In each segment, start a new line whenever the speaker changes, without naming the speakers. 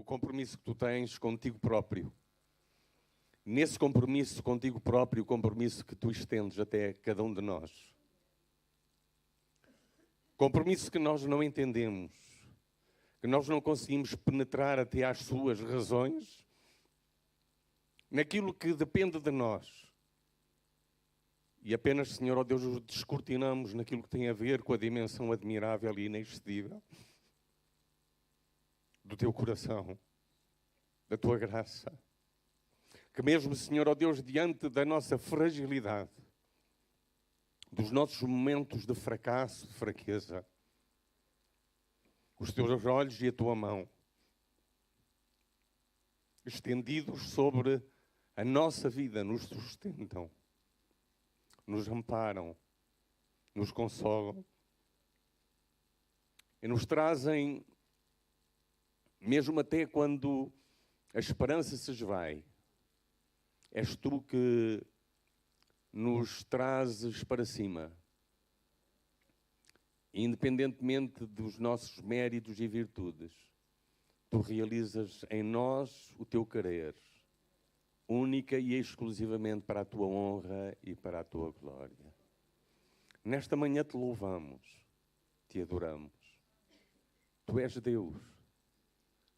o compromisso que tu tens contigo próprio. Nesse compromisso contigo próprio, o compromisso que tu estendes até cada um de nós. Compromisso que nós não entendemos, que nós não conseguimos penetrar até às suas razões, naquilo que depende de nós. E apenas, Senhor, ó Deus, o descortinamos naquilo que tem a ver com a dimensão admirável e inexcedível do teu coração, da tua graça. Que mesmo, Senhor, ó Deus, diante da nossa fragilidade, dos nossos momentos de fracasso, de fraqueza, os teus olhos e a tua mão, estendidos sobre a nossa vida, nos sustentam, nos amparam, nos consolam e nos trazem, mesmo até quando a esperança se esvai, és tu que nos trazes para cima, independentemente dos nossos méritos e virtudes. Tu realizas em nós o teu querer, única e exclusivamente para a tua honra e para a tua glória. Nesta manhã te louvamos, te adoramos. Tu és Deus,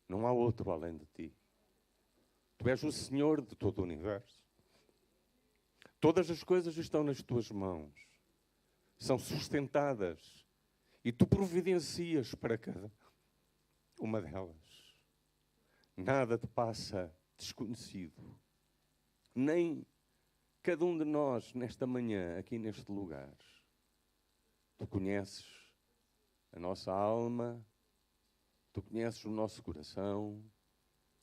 não há outro além de ti. Tu és o Senhor de todo o universo. Todas as coisas estão nas tuas mãos, são sustentadas e tu providencias para cada uma delas. Nada te passa desconhecido. Nem cada um de nós, nesta manhã, aqui neste lugar. Tu conheces a nossa alma, tu conheces o nosso coração,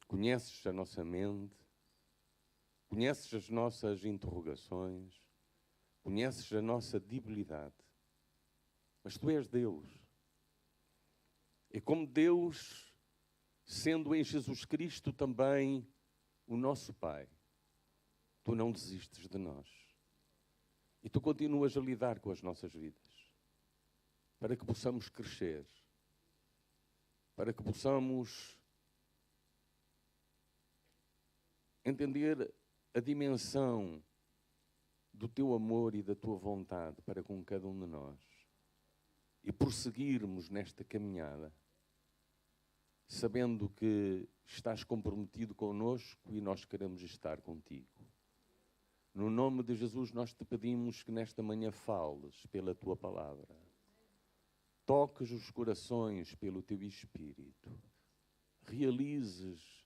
conheces a nossa mente, conheces as nossas interrogações, conheces a nossa debilidade. Mas tu és Deus. E como Deus, sendo em Jesus Cristo também o nosso Pai, tu não desistes de nós. E tu continuas a lidar com as nossas vidas, para que possamos crescer, para que possamos entender a dimensão do teu amor e da tua vontade para com cada um de nós e prosseguirmos nesta caminhada, sabendo que estás comprometido connosco e nós queremos estar contigo. No nome de Jesus nós te pedimos que nesta manhã fales pela tua palavra, toques os corações pelo teu Espírito, realizes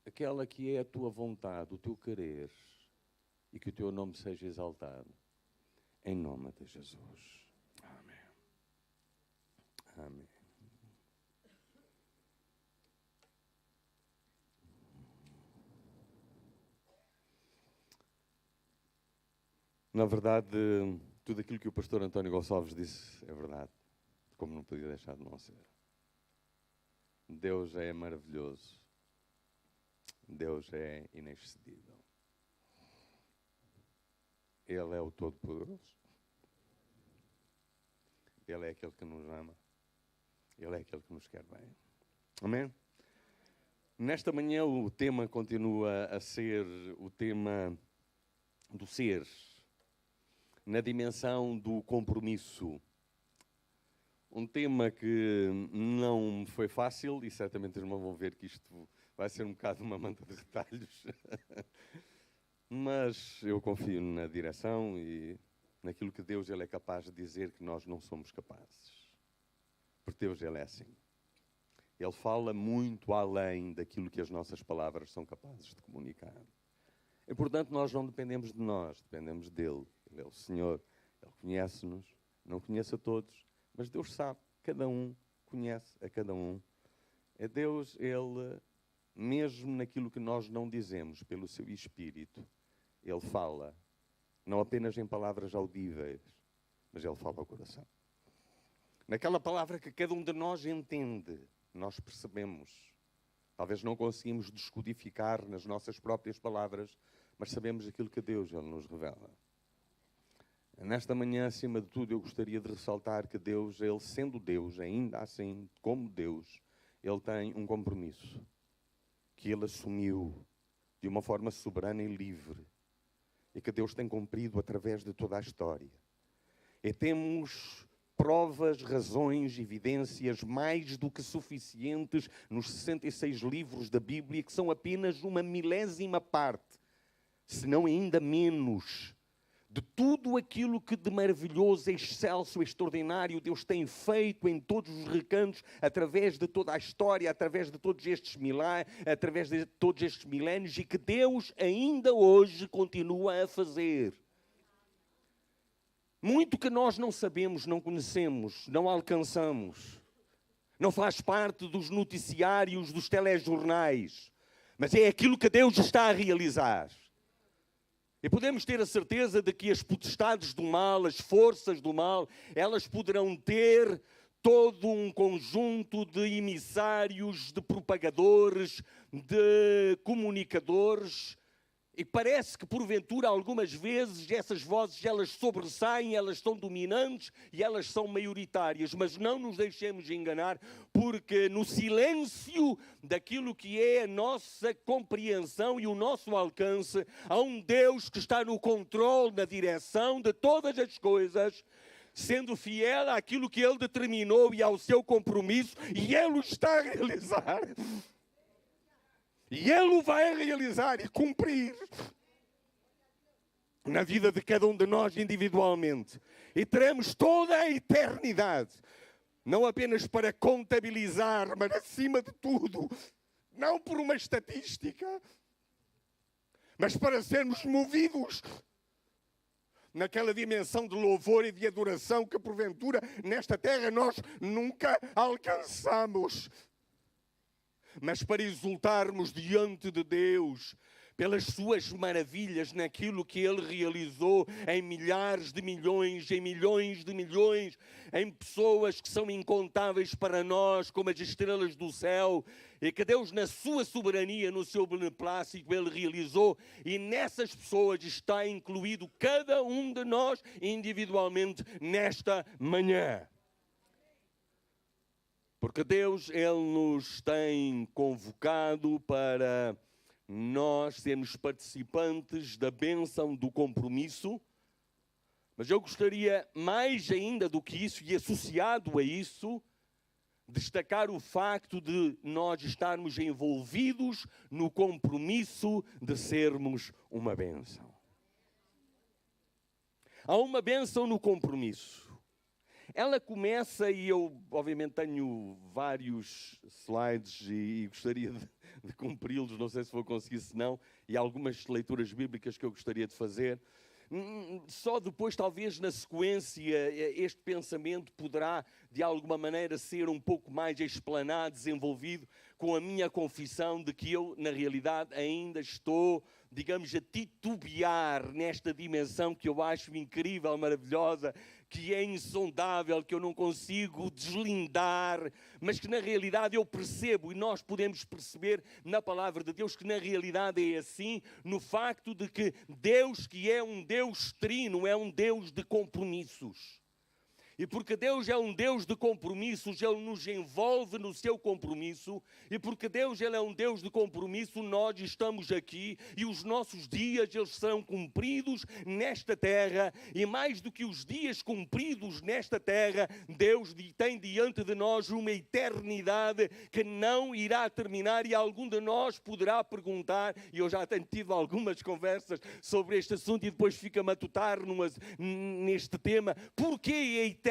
aquela que é a tua vontade, o teu querer, e que o teu nome seja exaltado. Em nome de Jesus. Amém. Amém. Na verdade, tudo aquilo que o pastor António Gonçalves disse é verdade, como não podia deixar de não ser. Deus é maravilhoso. Deus é inexcedível. Ele é o Todo-Poderoso. Ele é aquele que nos ama. Ele é aquele que nos quer bem. Amém? Nesta manhã o tema continua a ser o tema do ser, na dimensão do compromisso. Um tema que não me foi fácil e certamente os irmãos vão ver que isto vai ser um bocado uma manta de retalhos. Mas eu confio na direção e naquilo que Deus ele é capaz de dizer que nós não somos capazes. Porque Deus ele é assim. Ele fala muito além daquilo que as nossas palavras são capazes de comunicar. E, portanto, nós não dependemos de nós, dependemos dele. Ele é o Senhor, ele conhece-nos, não conhece a todos, mas Deus sabe, cada um conhece a cada um. É Deus, ele, mesmo naquilo que nós não dizemos, pelo seu Espírito, ele fala, não apenas em palavras audíveis, mas ele fala ao coração. Naquela palavra que cada um de nós entende, nós percebemos. Talvez não conseguimos descodificar nas nossas próprias palavras, mas sabemos aquilo que Deus ele nos revela. Nesta manhã, acima de tudo, eu gostaria de ressaltar que Deus, ele sendo Deus, ainda assim, como Deus, ele tem um compromisso. que Ele assumiu de uma forma soberana e livre e que Deus tem cumprido através de toda a história. E temos provas, razões, evidências mais do que suficientes nos 66 livros da Bíblia, que são apenas uma milésima parte, se não ainda menos, de tudo aquilo que de maravilhoso, excelso, extraordinário Deus tem feito em todos os recantos, através de toda a história, através de todos estes através de todos estes milénios, e que Deus ainda hoje continua a fazer. Muito que nós não sabemos, não conhecemos, não alcançamos, não faz parte dos noticiários, dos telejornais, mas é aquilo que Deus está a realizar. E podemos ter a certeza de que as potestades do mal, as forças do mal, elas poderão ter todo um conjunto de emissários, de propagadores, de comunicadores. E parece que, porventura, algumas vezes, essas vozes, elas sobressaem, elas são dominantes e elas são maioritárias. Mas não nos deixemos enganar, porque no silêncio daquilo que é a nossa compreensão e o nosso alcance, há um Deus que está no controle, na direção de todas as coisas, sendo fiel àquilo que Ele determinou e ao seu compromisso, e Ele o está a realizar. E Ele o vai realizar e cumprir na vida de cada um de nós individualmente. E teremos toda a eternidade, não apenas para contabilizar, mas acima de tudo, não por uma estatística, mas para sermos movidos naquela dimensão de louvor e de adoração que porventura nesta terra nós nunca alcançamos. Mas para exultarmos diante de Deus pelas suas maravilhas naquilo que Ele realizou em milhares de milhões, em milhões de milhões, em pessoas que são incontáveis para nós, como as estrelas do céu, e que Deus, na sua soberania, no seu beneplácito, Ele realizou, e nessas pessoas está incluído cada um de nós individualmente nesta manhã. Porque Deus, Ele nos tem convocado para nós sermos participantes da bênção do compromisso, mas eu gostaria mais ainda do que isso, e associado a isso, destacar o facto de nós estarmos envolvidos no compromisso de sermos uma bênção. Há uma bênção no compromisso. Ela começa, e eu obviamente tenho vários slides e gostaria de cumpri-los, não sei se vou conseguir, se não, e algumas leituras bíblicas que eu gostaria de fazer. Só depois, talvez na sequência, este pensamento poderá de alguma maneira ser um pouco mais explanado, desenvolvido, com a minha confissão de que eu, na realidade, ainda estou, digamos, a titubear nesta dimensão que eu acho incrível, maravilhosa, que é insondável, que eu não consigo deslindar, mas que na realidade eu percebo, e nós podemos perceber na palavra de Deus que na realidade é assim, no facto de que Deus, que é um Deus trino, é um Deus de compromissos. E porque Deus é um Deus de compromissos, Ele nos envolve no seu compromisso. E porque Deus, Ele é um Deus de compromisso, nós estamos aqui e os nossos dias, eles serão cumpridos nesta terra. E mais do que os dias cumpridos nesta terra, Deus tem diante de nós uma eternidade que não irá terminar. E algum de nós poderá perguntar, e eu já tenho tido algumas conversas sobre este assunto e depois fico a matutar neste tema, porquê a eternidade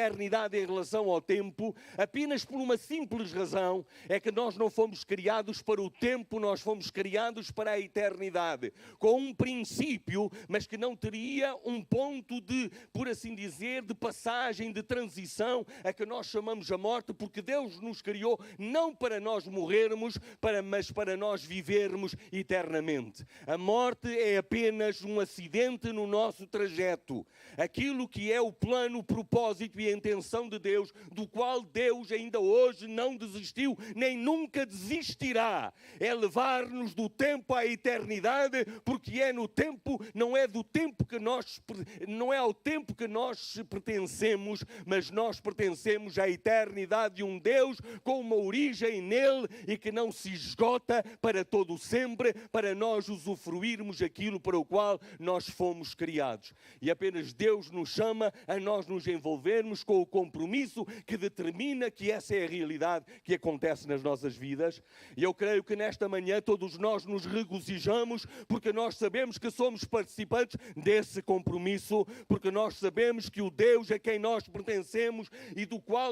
em relação ao tempo? Apenas por uma simples razão, é que nós não fomos criados para o tempo, nós fomos criados para a eternidade, com um princípio, mas que não teria um ponto de, por assim dizer, de passagem, de transição, a que nós chamamos a morte, porque Deus nos criou não para nós morrermos, mas para nós vivermos eternamente. A morte é apenas um acidente no nosso trajeto. Aquilo que é o plano, o propósito e a intenção de Deus, do qual Deus ainda hoje não desistiu, nem nunca desistirá. É levar-nos do tempo à eternidade, porque é no tempo, não é do tempo que nós, não é ao tempo que nós pertencemos, mas nós pertencemos à eternidade de um Deus com uma origem nele e que não se esgota para todo sempre, para nós usufruirmos aquilo para o qual nós fomos criados. E apenas Deus nos chama a nós nos envolvermos com o compromisso que determina que essa é a realidade que acontece nas nossas vidas. E eu creio que nesta manhã todos nós nos regozijamos porque nós sabemos que somos participantes desse compromisso, porque nós sabemos que o Deus a quem nós pertencemos e do qual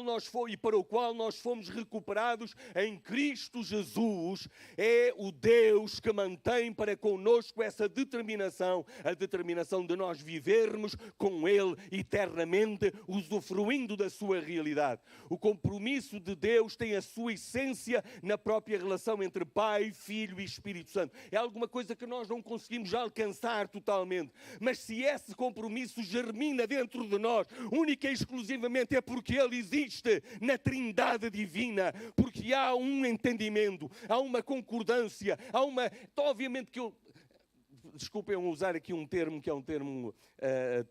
e para o qual nós fomos recuperados em Cristo Jesus é o Deus que mantém para conosco essa determinação, a determinação de nós vivermos com Ele eternamente, usufruindo da sua realidade. O compromisso de Deus tem a sua essência na própria relação entre Pai, Filho e Espírito Santo. É alguma coisa que nós não conseguimos alcançar totalmente, mas se esse compromisso germina dentro de nós, única e exclusivamente é porque Ele existe na Trindade Divina, porque há um entendimento, há uma concordância, há uma... Obviamente que eu... Desculpem usar aqui um termo que é um termo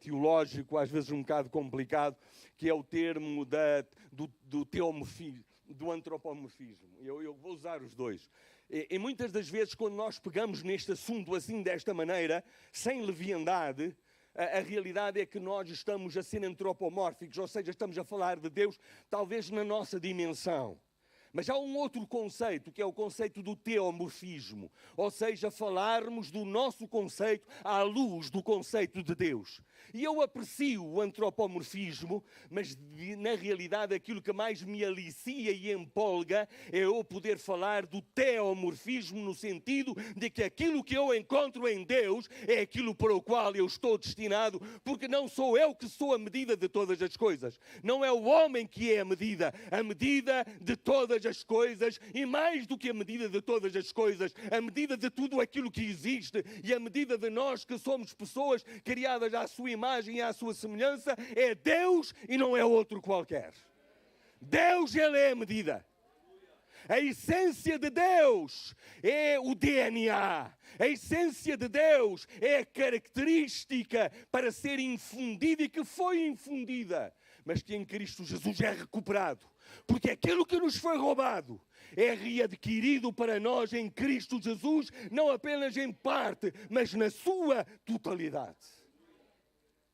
teológico, às vezes um bocado complicado, que é o termo do teomorfismo, do antropomorfismo. Eu vou usar os dois. E muitas das vezes, quando nós pegamos neste assunto assim, desta maneira, sem leviandade, a realidade é que nós estamos a ser antropomórficos, ou seja, estamos a falar de Deus, talvez na nossa dimensão. Mas há um outro conceito, que é o conceito do teomorfismo, ou seja, falarmos do nosso conceito à luz do conceito de Deus. E eu aprecio o antropomorfismo, mas na realidade aquilo que mais me alicia e empolga é eu poder falar do teomorfismo no sentido de que aquilo que eu encontro em Deus é aquilo para o qual eu estou destinado, porque não sou eu que sou a medida de todas as coisas. Não é o homem que é a medida de todas as coisas, e mais do que a medida de todas as coisas, a medida de tudo aquilo que existe, e a medida de nós que somos pessoas criadas à sua imagem e à sua semelhança, é Deus e não é outro qualquer. Deus, Ele é a medida. A essência de Deus é o DNA. A essência de Deus é a característica para ser infundida e que foi infundida, mas que em Cristo Jesus é recuperado. Porque aquilo que nos foi roubado é readquirido para nós em Cristo Jesus, não apenas em parte, mas na sua totalidade.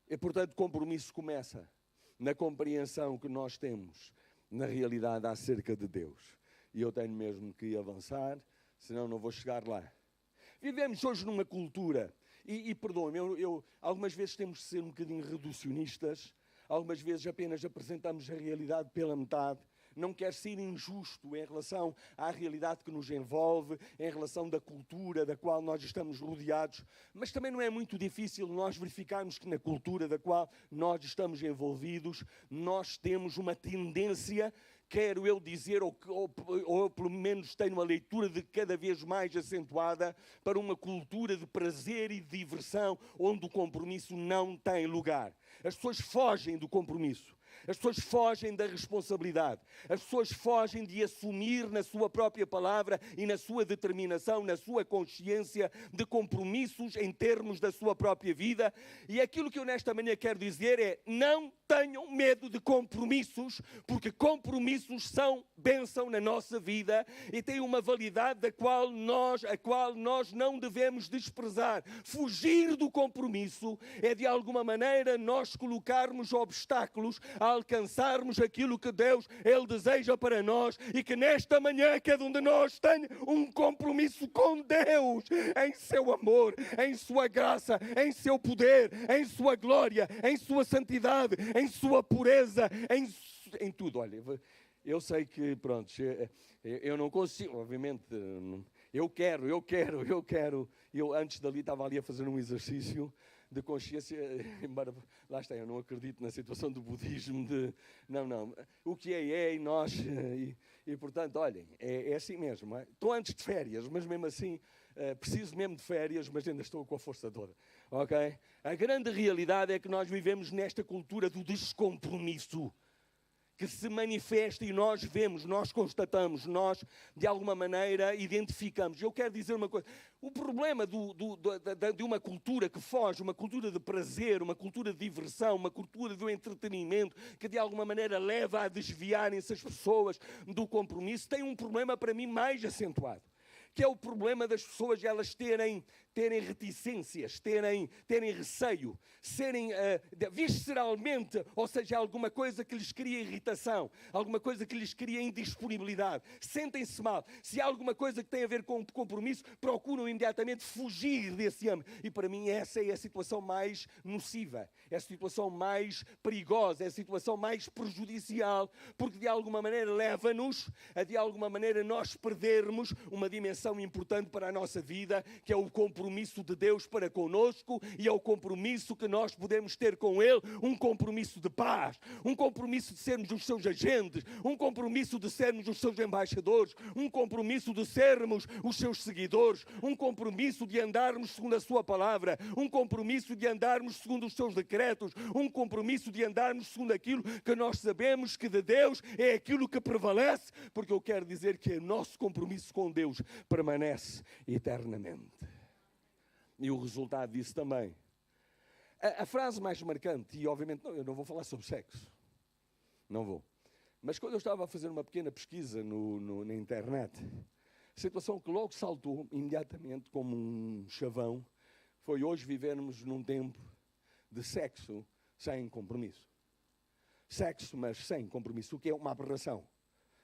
E, portanto, o compromisso começa na compreensão que nós temos na realidade acerca de Deus. E eu tenho mesmo que avançar, senão não vou chegar lá. Vivemos hoje numa cultura, e perdoem-me, algumas vezes temos de ser um bocadinho reducionistas, algumas vezes apenas apresentamos a realidade pela metade. Não quero ser injusto em relação à realidade que nos envolve, em relação da cultura da qual nós estamos rodeados, mas também não é muito difícil nós verificarmos que na cultura da qual nós estamos envolvidos, nós temos uma tendência, quero eu dizer, ou pelo menos tenho uma leitura de cada vez mais acentuada, para uma cultura de prazer e de diversão, onde o compromisso não tem lugar. As pessoas fogem do compromisso. As pessoas fogem da responsabilidade. As pessoas fogem de assumir na sua própria palavra e na sua determinação, na sua consciência de compromissos em termos da sua própria vida. E aquilo que eu nesta manhã quero dizer é: não tenham medo de compromissos, porque compromissos são bênção na nossa vida e têm uma validade a qual nós não devemos desprezar. Fugir do compromisso é de alguma maneira nós colocarmos obstáculos a alcançarmos aquilo que Deus, Ele deseja para nós, e que nesta manhã cada um de nós tenha um compromisso com Deus, em seu amor, em sua graça, em seu poder, em sua glória, em sua santidade, em sua pureza, em tudo. Olha, eu sei que, pronto, eu não consigo, obviamente, eu antes dali estava ali a fazer um exercício de consciência, embora, lá está, eu não acredito na situação do budismo, não, o que é e nós, e portanto, olhem, é assim mesmo, estou antes de férias, mas mesmo assim, preciso mesmo de férias, mas ainda estou com a força toda, ok? A grande realidade é que nós vivemos nesta cultura do descompromisso. que se manifesta e nós vemos, nós constatamos, nós de alguma maneira identificamos. Eu quero dizer uma coisa, o problema de uma cultura que foge, uma cultura de prazer, uma cultura de diversão, uma cultura do entretenimento, que de alguma maneira leva a desviarem-se as pessoas do compromisso, tem um problema para mim mais acentuado, que é o problema das pessoas elas terem reticências, terem receio, serem visceralmente, ou seja, alguma coisa que lhes cria irritação, alguma coisa que lhes cria indisponibilidade, sentem-se mal. Se há alguma coisa que tem a ver com compromisso, procuram imediatamente fugir desse âmbito. E para mim essa é a situação mais nociva, é a situação mais perigosa, é a situação mais prejudicial, porque de alguma maneira leva-nos a de alguma maneira nós perdermos uma dimensão importante para a nossa vida, que é o compromisso de Deus para conosco e é o compromisso que nós podemos ter com Ele, um compromisso de paz, um compromisso de sermos os seus agentes, um compromisso de sermos os seus embaixadores, um compromisso de sermos os seus seguidores, um compromisso de andarmos segundo a sua palavra, um compromisso de andarmos segundo os seus decretos, um compromisso de andarmos segundo aquilo que nós sabemos que de Deus é aquilo que prevalece, porque eu quero dizer que o nosso compromisso com Deus permanece eternamente. E o resultado disso também. A frase mais marcante, e obviamente eu não vou falar sobre sexo, não vou, mas quando eu estava a fazer uma pequena pesquisa na internet, a situação que logo saltou imediatamente como um chavão foi hoje vivermos num tempo de sexo sem compromisso. Sexo, mas sem compromisso, o que é uma aberração.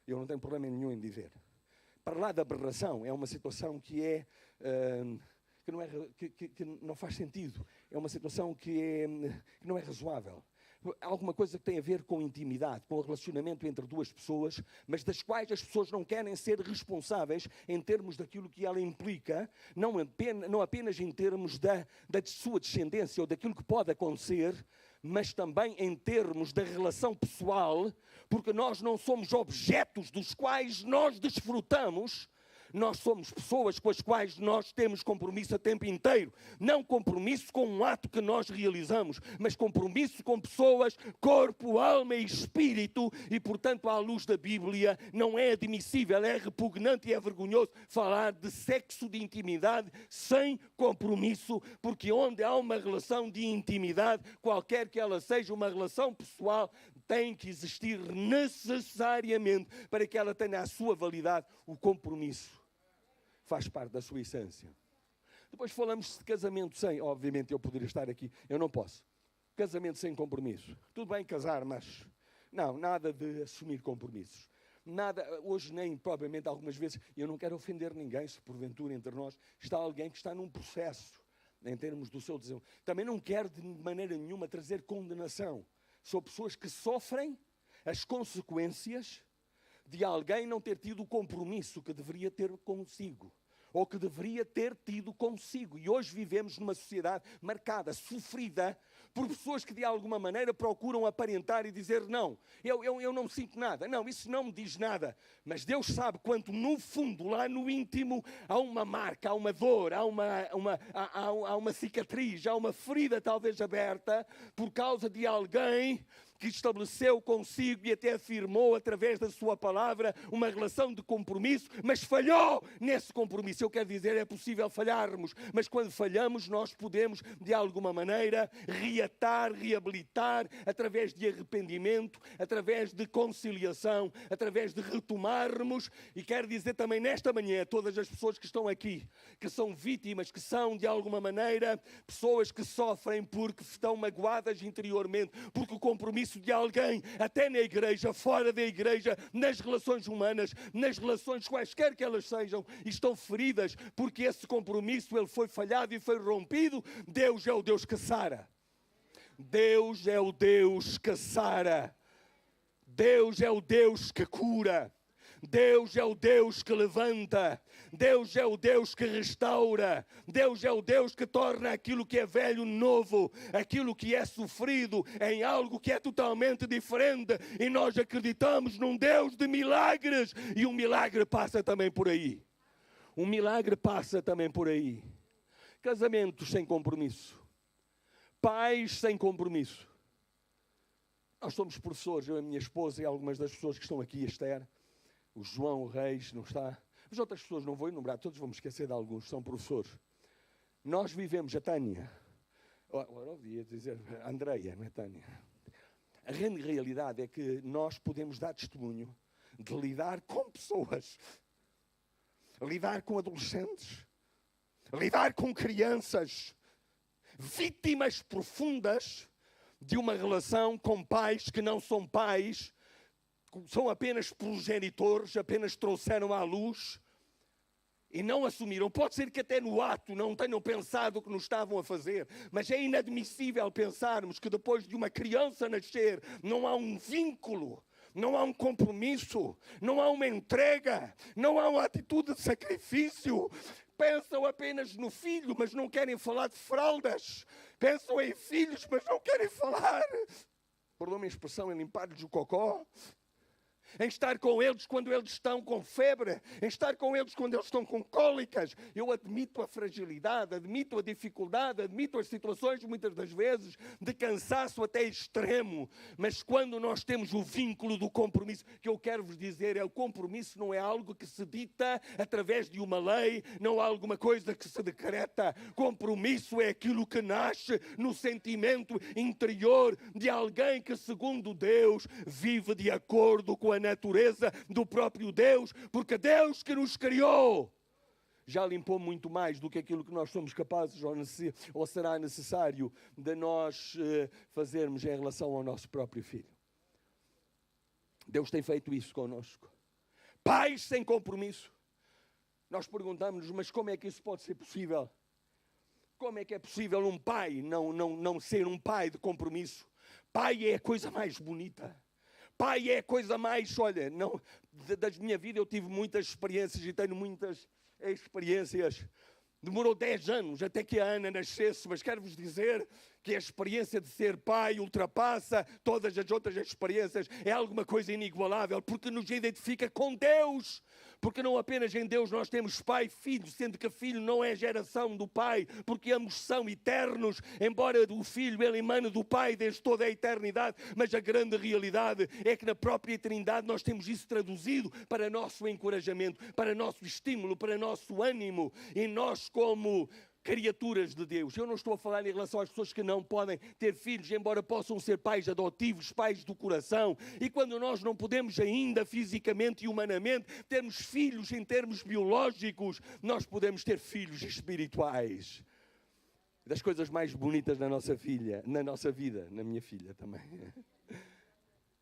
Eu não tenho problema nenhum em dizer. Para lá da aberração é uma situação que não faz sentido. É uma situação que não é razoável. Alguma coisa que tem a ver com intimidade, com o relacionamento entre duas pessoas, mas das quais as pessoas não querem ser responsáveis em termos daquilo que ela implica, não apenas em termos da sua descendência ou daquilo que pode acontecer, mas também em termos da relação pessoal, porque nós não somos objetos dos quais nós desfrutamos. Nós somos pessoas com as quais nós temos compromisso a tempo inteiro. Não compromisso com um ato que nós realizamos, mas compromisso com pessoas, corpo, alma e espírito. E, portanto, à luz da Bíblia, não é admissível, é repugnante e é vergonhoso falar de sexo, de intimidade, sem compromisso, porque onde há uma relação de intimidade, qualquer que ela seja, uma relação pessoal, tem que existir necessariamente, para que ela tenha a sua validade, o compromisso. Faz parte da sua essência. Depois falamos de casamento sem, obviamente eu poderia estar aqui, eu não posso. Casamento sem compromisso. Tudo bem casar, mas não, nada de assumir compromissos. Nada, hoje nem propriamente algumas vezes, eu não quero ofender ninguém, se porventura entre nós está alguém que está num processo, em termos do seu desenvolvimento. Também não quero de maneira nenhuma trazer condenação. São pessoas que sofrem as consequências de alguém não ter tido o compromisso que deveria ter consigo, ou que deveria ter tido consigo. E hoje vivemos numa sociedade marcada, sofrida, por pessoas que de alguma maneira procuram aparentar e dizer não, eu não sinto nada. Não, isso não me diz nada. Mas Deus sabe quanto no fundo, lá no íntimo, há uma marca, há uma dor, há uma cicatriz, há uma ferida talvez aberta por causa de alguém que estabeleceu consigo e até afirmou através da sua palavra uma relação de compromisso, mas falhou nesse compromisso. Eu quero dizer, é possível falharmos, mas quando falhamos nós podemos de alguma maneira reatar, reabilitar, através de arrependimento, através de conciliação, através de retomarmos. E quero dizer também nesta manhã a todas as pessoas que estão aqui, que são vítimas, que são de alguma maneira pessoas que sofrem porque estão magoadas interiormente, porque o compromisso de alguém, até na igreja, fora da igreja, nas relações humanas, nas relações quaisquer que elas sejam, estão feridas, porque esse compromisso ele foi falhado e foi rompido. Deus é o Deus que sara. Deus é o Deus que sara. Deus é o Deus que cura. Deus é o Deus que levanta, Deus é o Deus que restaura, Deus é o Deus que torna aquilo que é velho novo, aquilo que é sofrido em algo que é totalmente diferente. E nós acreditamos num Deus de milagres, e um milagre passa também por aí. Um milagre passa também por aí. Casamentos sem compromisso, pais sem compromisso,
Nós somos professores, eu e a minha esposa e algumas das pessoas que estão aqui, a Esther, o João, o Reis, não está? As outras pessoas não vou enumerar, todos vamos esquecer de alguns, são professores. Nós vivemos, a Tânia, agora ouvi dizer a Andreia, não é Tânia? A grande realidade é que nós podemos dar testemunho de lidar com pessoas, lidar com adolescentes, lidar com crianças, vítimas profundas de uma relação com pais que não são pais, são apenas progenitores, apenas trouxeram à luz e não assumiram. Pode ser que até no ato não tenham pensado o que nos estavam a fazer, mas é inadmissível pensarmos que depois de uma criança nascer não há um vínculo, não há um compromisso, não há uma entrega, não há uma atitude de sacrifício. Pensam apenas no filho, mas não querem falar de fraldas. Pensam em filhos, mas não querem falar, perdoa-me a expressão, em limpar-lhes o cocó. Em estar com eles quando eles estão com febre, em estar com eles quando eles estão com cólicas. Eu admito a fragilidade, admito a dificuldade, admito as situações, muitas das vezes, de cansaço até extremo. Mas quando nós temos o vínculo do compromisso, que eu quero vos dizer, o compromisso não é algo que se dita através de uma lei, não há alguma coisa que se decreta. Compromisso é aquilo que nasce no sentimento interior de alguém que, segundo Deus, vive de acordo com a natureza do próprio Deus, porque Deus que nos criou já limpou muito mais do que aquilo que nós somos capazes ou será necessário de nós fazermos em relação ao nosso próprio filho. Deus tem feito isso connosco. Pais sem compromisso. Nós perguntamos-nos, mas como é que isso pode ser possível? Como é que é possível um pai não ser um pai de compromisso? Pai é a coisa mais bonita. Pai é a coisa mais, olha, da minha vida eu tive muitas experiências e tenho muitas experiências. Demorou 10 anos até que a Ana nascesse, mas quero-vos dizer que a experiência de ser pai ultrapassa todas as outras experiências. É alguma coisa inigualável, porque nos identifica com Deus. Porque não apenas em Deus nós temos pai e filho, sendo que filho não é geração do pai, porque ambos são eternos, embora o filho ele emane do pai desde toda a eternidade, mas a grande realidade é que na própria eternidade nós temos isso traduzido para nosso encorajamento, para nosso estímulo, para nosso ânimo, e nós como criaturas de Deus. Eu não estou a falar em relação às pessoas que não podem ter filhos, embora possam ser pais adotivos, pais do coração. E quando nós não podemos ainda fisicamente e humanamente termos filhos em termos biológicos, nós podemos ter filhos espirituais. Das coisas mais bonitas na nossa filha, na nossa vida, na minha filha também.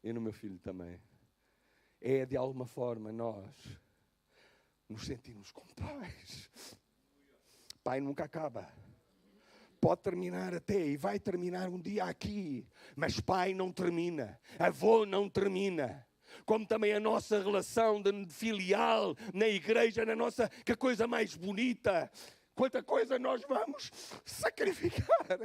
E no meu filho também. É de alguma forma nós nos sentimos como pais. Pai nunca acaba. Pode terminar até e vai terminar um dia aqui. Mas pai não termina. Avô não termina. Como também a nossa relação de filial na igreja, que coisa mais bonita. Quanta coisa nós vamos sacrificar.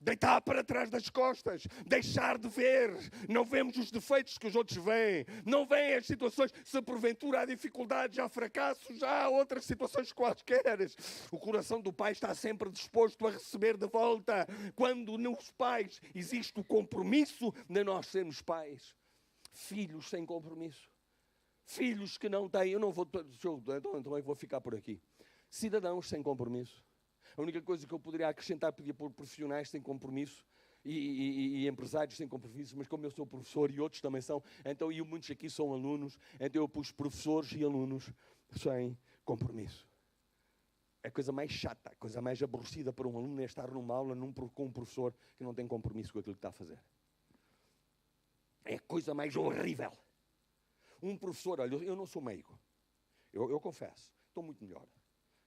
Deitar para trás das costas, deixar de ver, não vemos os defeitos que os outros veem, não veem as situações, se porventura há dificuldades, há fracassos, já há outras situações quaisquer. O coração do pai está sempre disposto a receber de volta. Quando nos pais existe o compromisso de nós sermos pais. Filhos sem compromisso. Filhos que não têm, então eu vou ficar por aqui. Cidadãos sem compromisso. A única coisa que eu poderia acrescentar, podia pôr profissionais sem compromisso e empresários sem compromisso, mas como eu sou professor e outros também são, então e muitos aqui são alunos, então eu pus professores e alunos sem compromisso. A coisa mais chata, a coisa mais aborrecida para um aluno é estar numa aula com um professor que não tem compromisso com aquilo que está a fazer. É a coisa mais horrível. Um professor, olha, eu não sou meigo, eu confesso, estou muito melhor.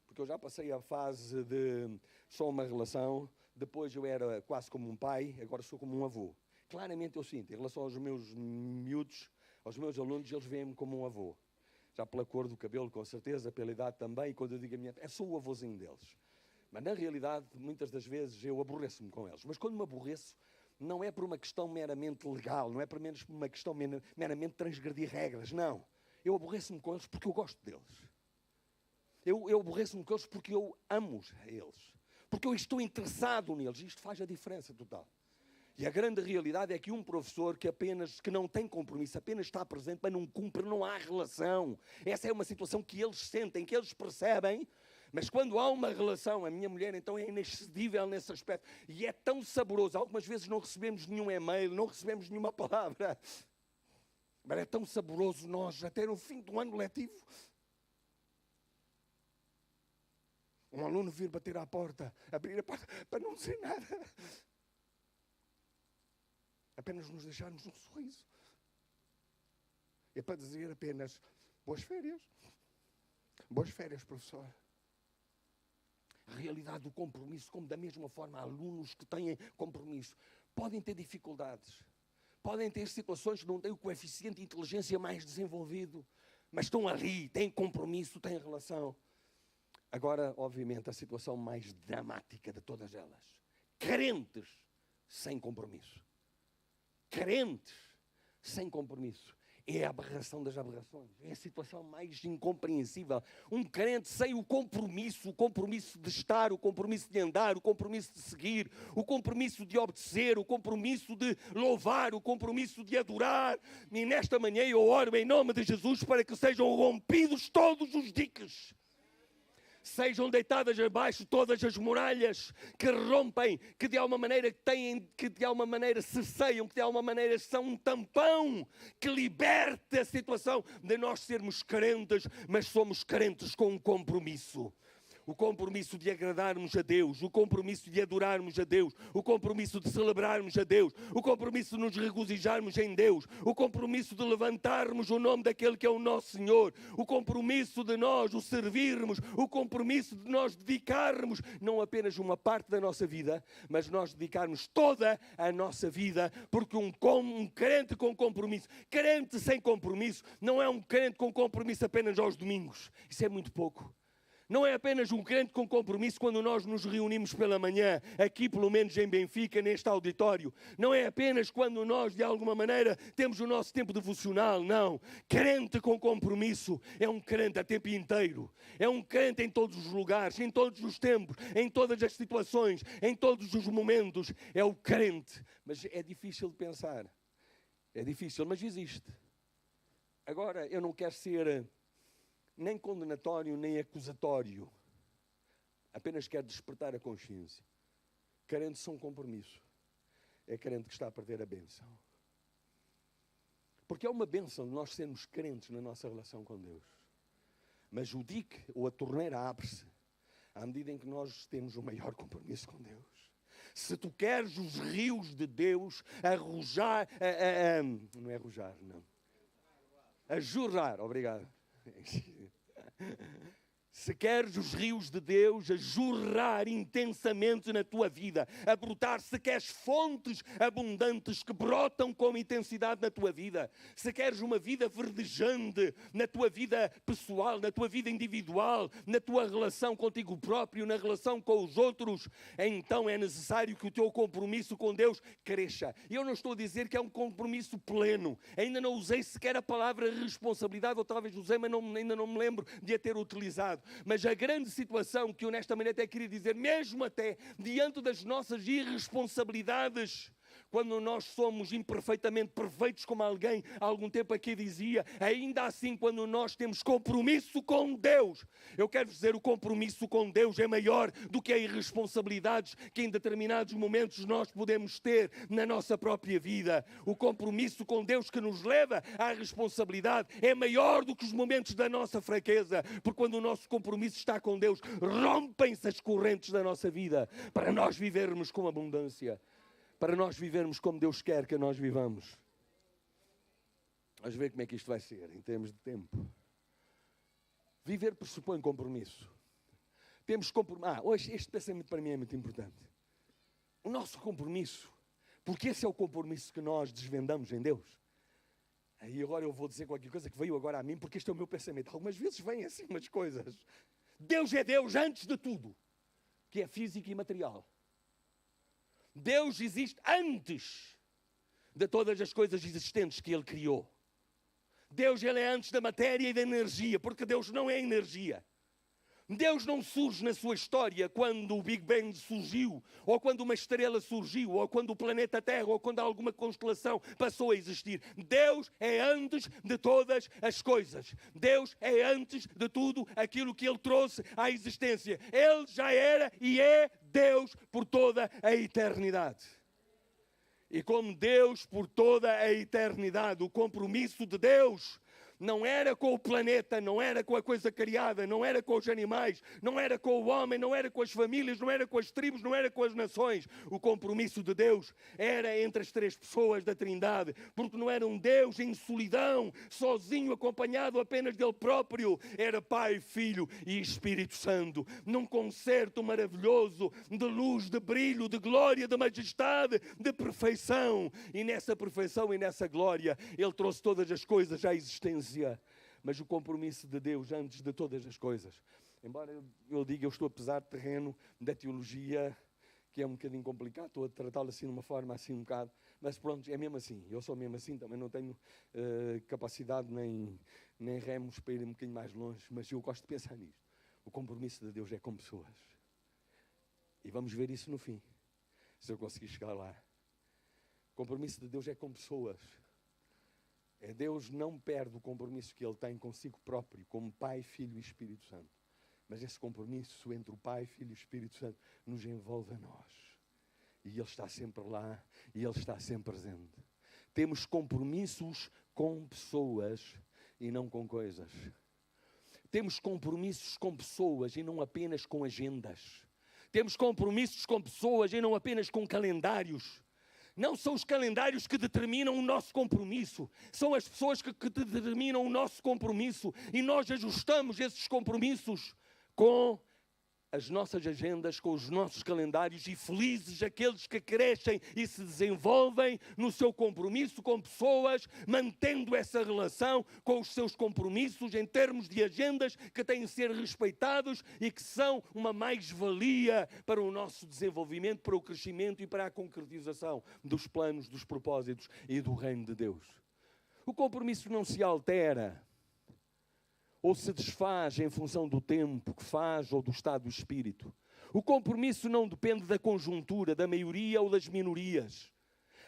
Porque eu já passei a fase de só uma relação, depois eu era quase como um pai, agora sou como um avô. Claramente eu sinto, em relação aos meus miúdos, aos meus alunos, eles veem-me como um avô. Já pela cor do cabelo, com certeza, pela idade também, e quando eu digo a minha... Eu sou o avôzinho deles. Mas na realidade, muitas das vezes, eu aborreço-me com eles. Mas quando me aborreço, não é por uma questão meramente legal, não é por uma questão meramente transgredir regras, não. Eu aborreço-me com eles porque eu gosto deles. Eu aborreço-me com eles porque eu amo a eles. Porque eu estou interessado neles. Isto faz a diferença total. E a grande realidade é que um professor que não tem compromisso, apenas está presente, mas não cumpre, não há relação. Essa é uma situação que eles sentem, que eles percebem, mas quando há uma relação, a minha mulher então é inexcedível nesse aspecto. E é tão saboroso. Algumas vezes não recebemos nenhum e-mail, não recebemos nenhuma palavra. Mas é tão saboroso nós, até no fim do ano letivo, um aluno vir bater à porta, abrir a porta, para não dizer nada. Apenas nos deixarmos um sorriso. É para dizer apenas, boas férias. Boas férias, professor. A realidade do compromisso, como da mesma forma alunos que têm compromisso, podem ter dificuldades. Podem ter situações que não têm o coeficiente de inteligência mais desenvolvido, mas estão ali, têm compromisso, têm relação. Agora, obviamente, a situação mais dramática de todas elas. Crentes sem compromisso. Crentes sem compromisso. É a aberração das aberrações. É a situação mais incompreensível. Um crente sem o compromisso de estar, o compromisso de andar, o compromisso de seguir, o compromisso de obedecer, o compromisso de louvar, o compromisso de adorar. E nesta manhã eu oro em nome de Jesus para que sejam rompidos todos os diques. Sejam deitadas abaixo todas as muralhas que rompem, que de alguma maneira que de alguma maneira cesseiam, que de alguma maneira são um tampão que liberte a situação de nós sermos crentes, mas somos crentes com um compromisso. O compromisso de agradarmos a Deus, o compromisso de adorarmos a Deus, o compromisso de celebrarmos a Deus, o compromisso de nos regozijarmos em Deus, o compromisso de levantarmos o nome daquele que é o nosso Senhor, o compromisso de nós o servirmos, o compromisso de nós dedicarmos não apenas uma parte da nossa vida, mas nós dedicarmos toda a nossa vida, porque um crente com compromisso, crente sem compromisso, não é um crente com compromisso apenas aos domingos. Isso é muito pouco. Não é apenas um crente com compromisso quando nós nos reunimos pela manhã, aqui pelo menos em Benfica, neste auditório. Não é apenas quando nós, de alguma maneira, temos o nosso tempo devocional, não. Crente com compromisso é um crente a tempo inteiro. É um crente em todos os lugares, em todos os tempos, em todas as situações, em todos os momentos. É o crente. Mas é difícil de pensar. É difícil, mas existe. Agora, eu não quero ser nem condenatório, nem acusatório. Apenas quero despertar a consciência. Crente sem compromisso é crente que está a perder a bênção. Porque é uma bênção de nós sermos crentes na nossa relação com Deus. Mas o dique, ou a torneira, abre-se à medida em que nós temos o maior compromisso com Deus. Se tu queres os rios de Deus arrojar, não é arrojar, não. A jorrar, obrigado. Se queres os rios de Deus a jorrar intensamente na tua vida, a brotar, se queres fontes abundantes que brotam com intensidade na tua vida, se queres uma vida verdejante na tua vida pessoal, na tua vida individual, na tua relação contigo próprio, na relação com os outros, então é necessário que o teu compromisso com Deus cresça. E eu não estou a dizer que é um compromisso pleno. Ainda não usei sequer a palavra responsabilidade, ou talvez usei, mas ainda não me lembro de a ter utilizado. Mas a grande situação que eu nesta manhã até queria dizer, mesmo até diante das nossas irresponsabilidades, quando nós somos imperfeitamente perfeitos, como alguém há algum tempo aqui dizia, ainda assim quando nós temos compromisso com Deus, eu quero dizer, o compromisso com Deus é maior do que as irresponsabilidades que em determinados momentos nós podemos ter na nossa própria vida. O compromisso com Deus que nos leva à responsabilidade é maior do que os momentos da nossa fraqueza, porque quando o nosso compromisso está com Deus, rompem-se as correntes da nossa vida, para nós vivermos com abundância. Para nós vivermos como Deus quer que nós vivamos. Vamos ver como é que isto vai ser, em termos de tempo. Viver pressupõe compromisso. Temos compromisso. Hoje este pensamento para mim é muito importante. O nosso compromisso, porque esse é o compromisso que nós desvendamos em Deus. Aí agora eu vou dizer qualquer coisa que veio agora a mim, porque este é o meu pensamento. Algumas vezes vêm assim umas coisas. Deus é Deus antes de tudo, que é físico e material. Deus existe antes de todas as coisas existentes que Ele criou. Deus, Ele é antes da matéria e da energia, porque Deus não é energia. Deus não surge na sua história quando o Big Bang surgiu, ou quando uma estrela surgiu, ou quando o planeta Terra, ou quando alguma constelação passou a existir. Deus é antes de todas as coisas. Deus é antes de tudo aquilo que Ele trouxe à existência. Ele já era e é Deus por toda a eternidade. E como Deus por toda a eternidade, o compromisso de Deus não era com o planeta, não era com a coisa criada, não era com os animais, não era com o homem, não era com as famílias, não era com as tribos, não era com as nações. O compromisso de Deus era entre as três pessoas da Trindade, porque não era um Deus em solidão, sozinho, acompanhado apenas dele próprio. Era Pai, Filho e Espírito Santo, num concerto maravilhoso de luz, de brilho, de glória, de majestade, de perfeição. E nessa perfeição e nessa glória, Ele trouxe todas as coisas à existência. Mas o compromisso de Deus antes de todas as coisas. Embora eu diga, eu estou a pesar terreno da teologia, que é um bocadinho complicado, estou a tratá-lo assim de uma forma assim um bocado, mas pronto, é mesmo assim. Eu sou mesmo assim, também não tenho capacidade nem remos para ir um bocadinho mais longe, mas eu gosto de pensar nisto. O compromisso de Deus é com pessoas. E vamos ver isso no fim, se eu conseguir chegar lá. O compromisso de Deus é com pessoas. Deus não perde o compromisso que Ele tem consigo próprio, como Pai, Filho e Espírito Santo. Mas esse compromisso entre o Pai, Filho e Espírito Santo nos envolve a nós. E Ele está sempre lá, e Ele está sempre presente. Temos compromissos com pessoas e não com coisas. Temos compromissos com pessoas e não apenas com agendas. Temos compromissos com pessoas e não apenas com calendários. Não são os calendários que determinam o nosso compromisso. São as pessoas que determinam o nosso compromisso. E nós ajustamos esses compromissos com as nossas agendas, com os nossos calendários. E felizes aqueles que crescem e se desenvolvem no seu compromisso com pessoas, mantendo essa relação com os seus compromissos em termos de agendas que têm de ser respeitados e que são uma mais-valia para o nosso desenvolvimento, para o crescimento e para a concretização dos planos, dos propósitos e do reino de Deus. O compromisso não se altera ou se desfaz em função do tempo que faz ou do estado do espírito. O compromisso não depende da conjuntura, da maioria ou das minorias.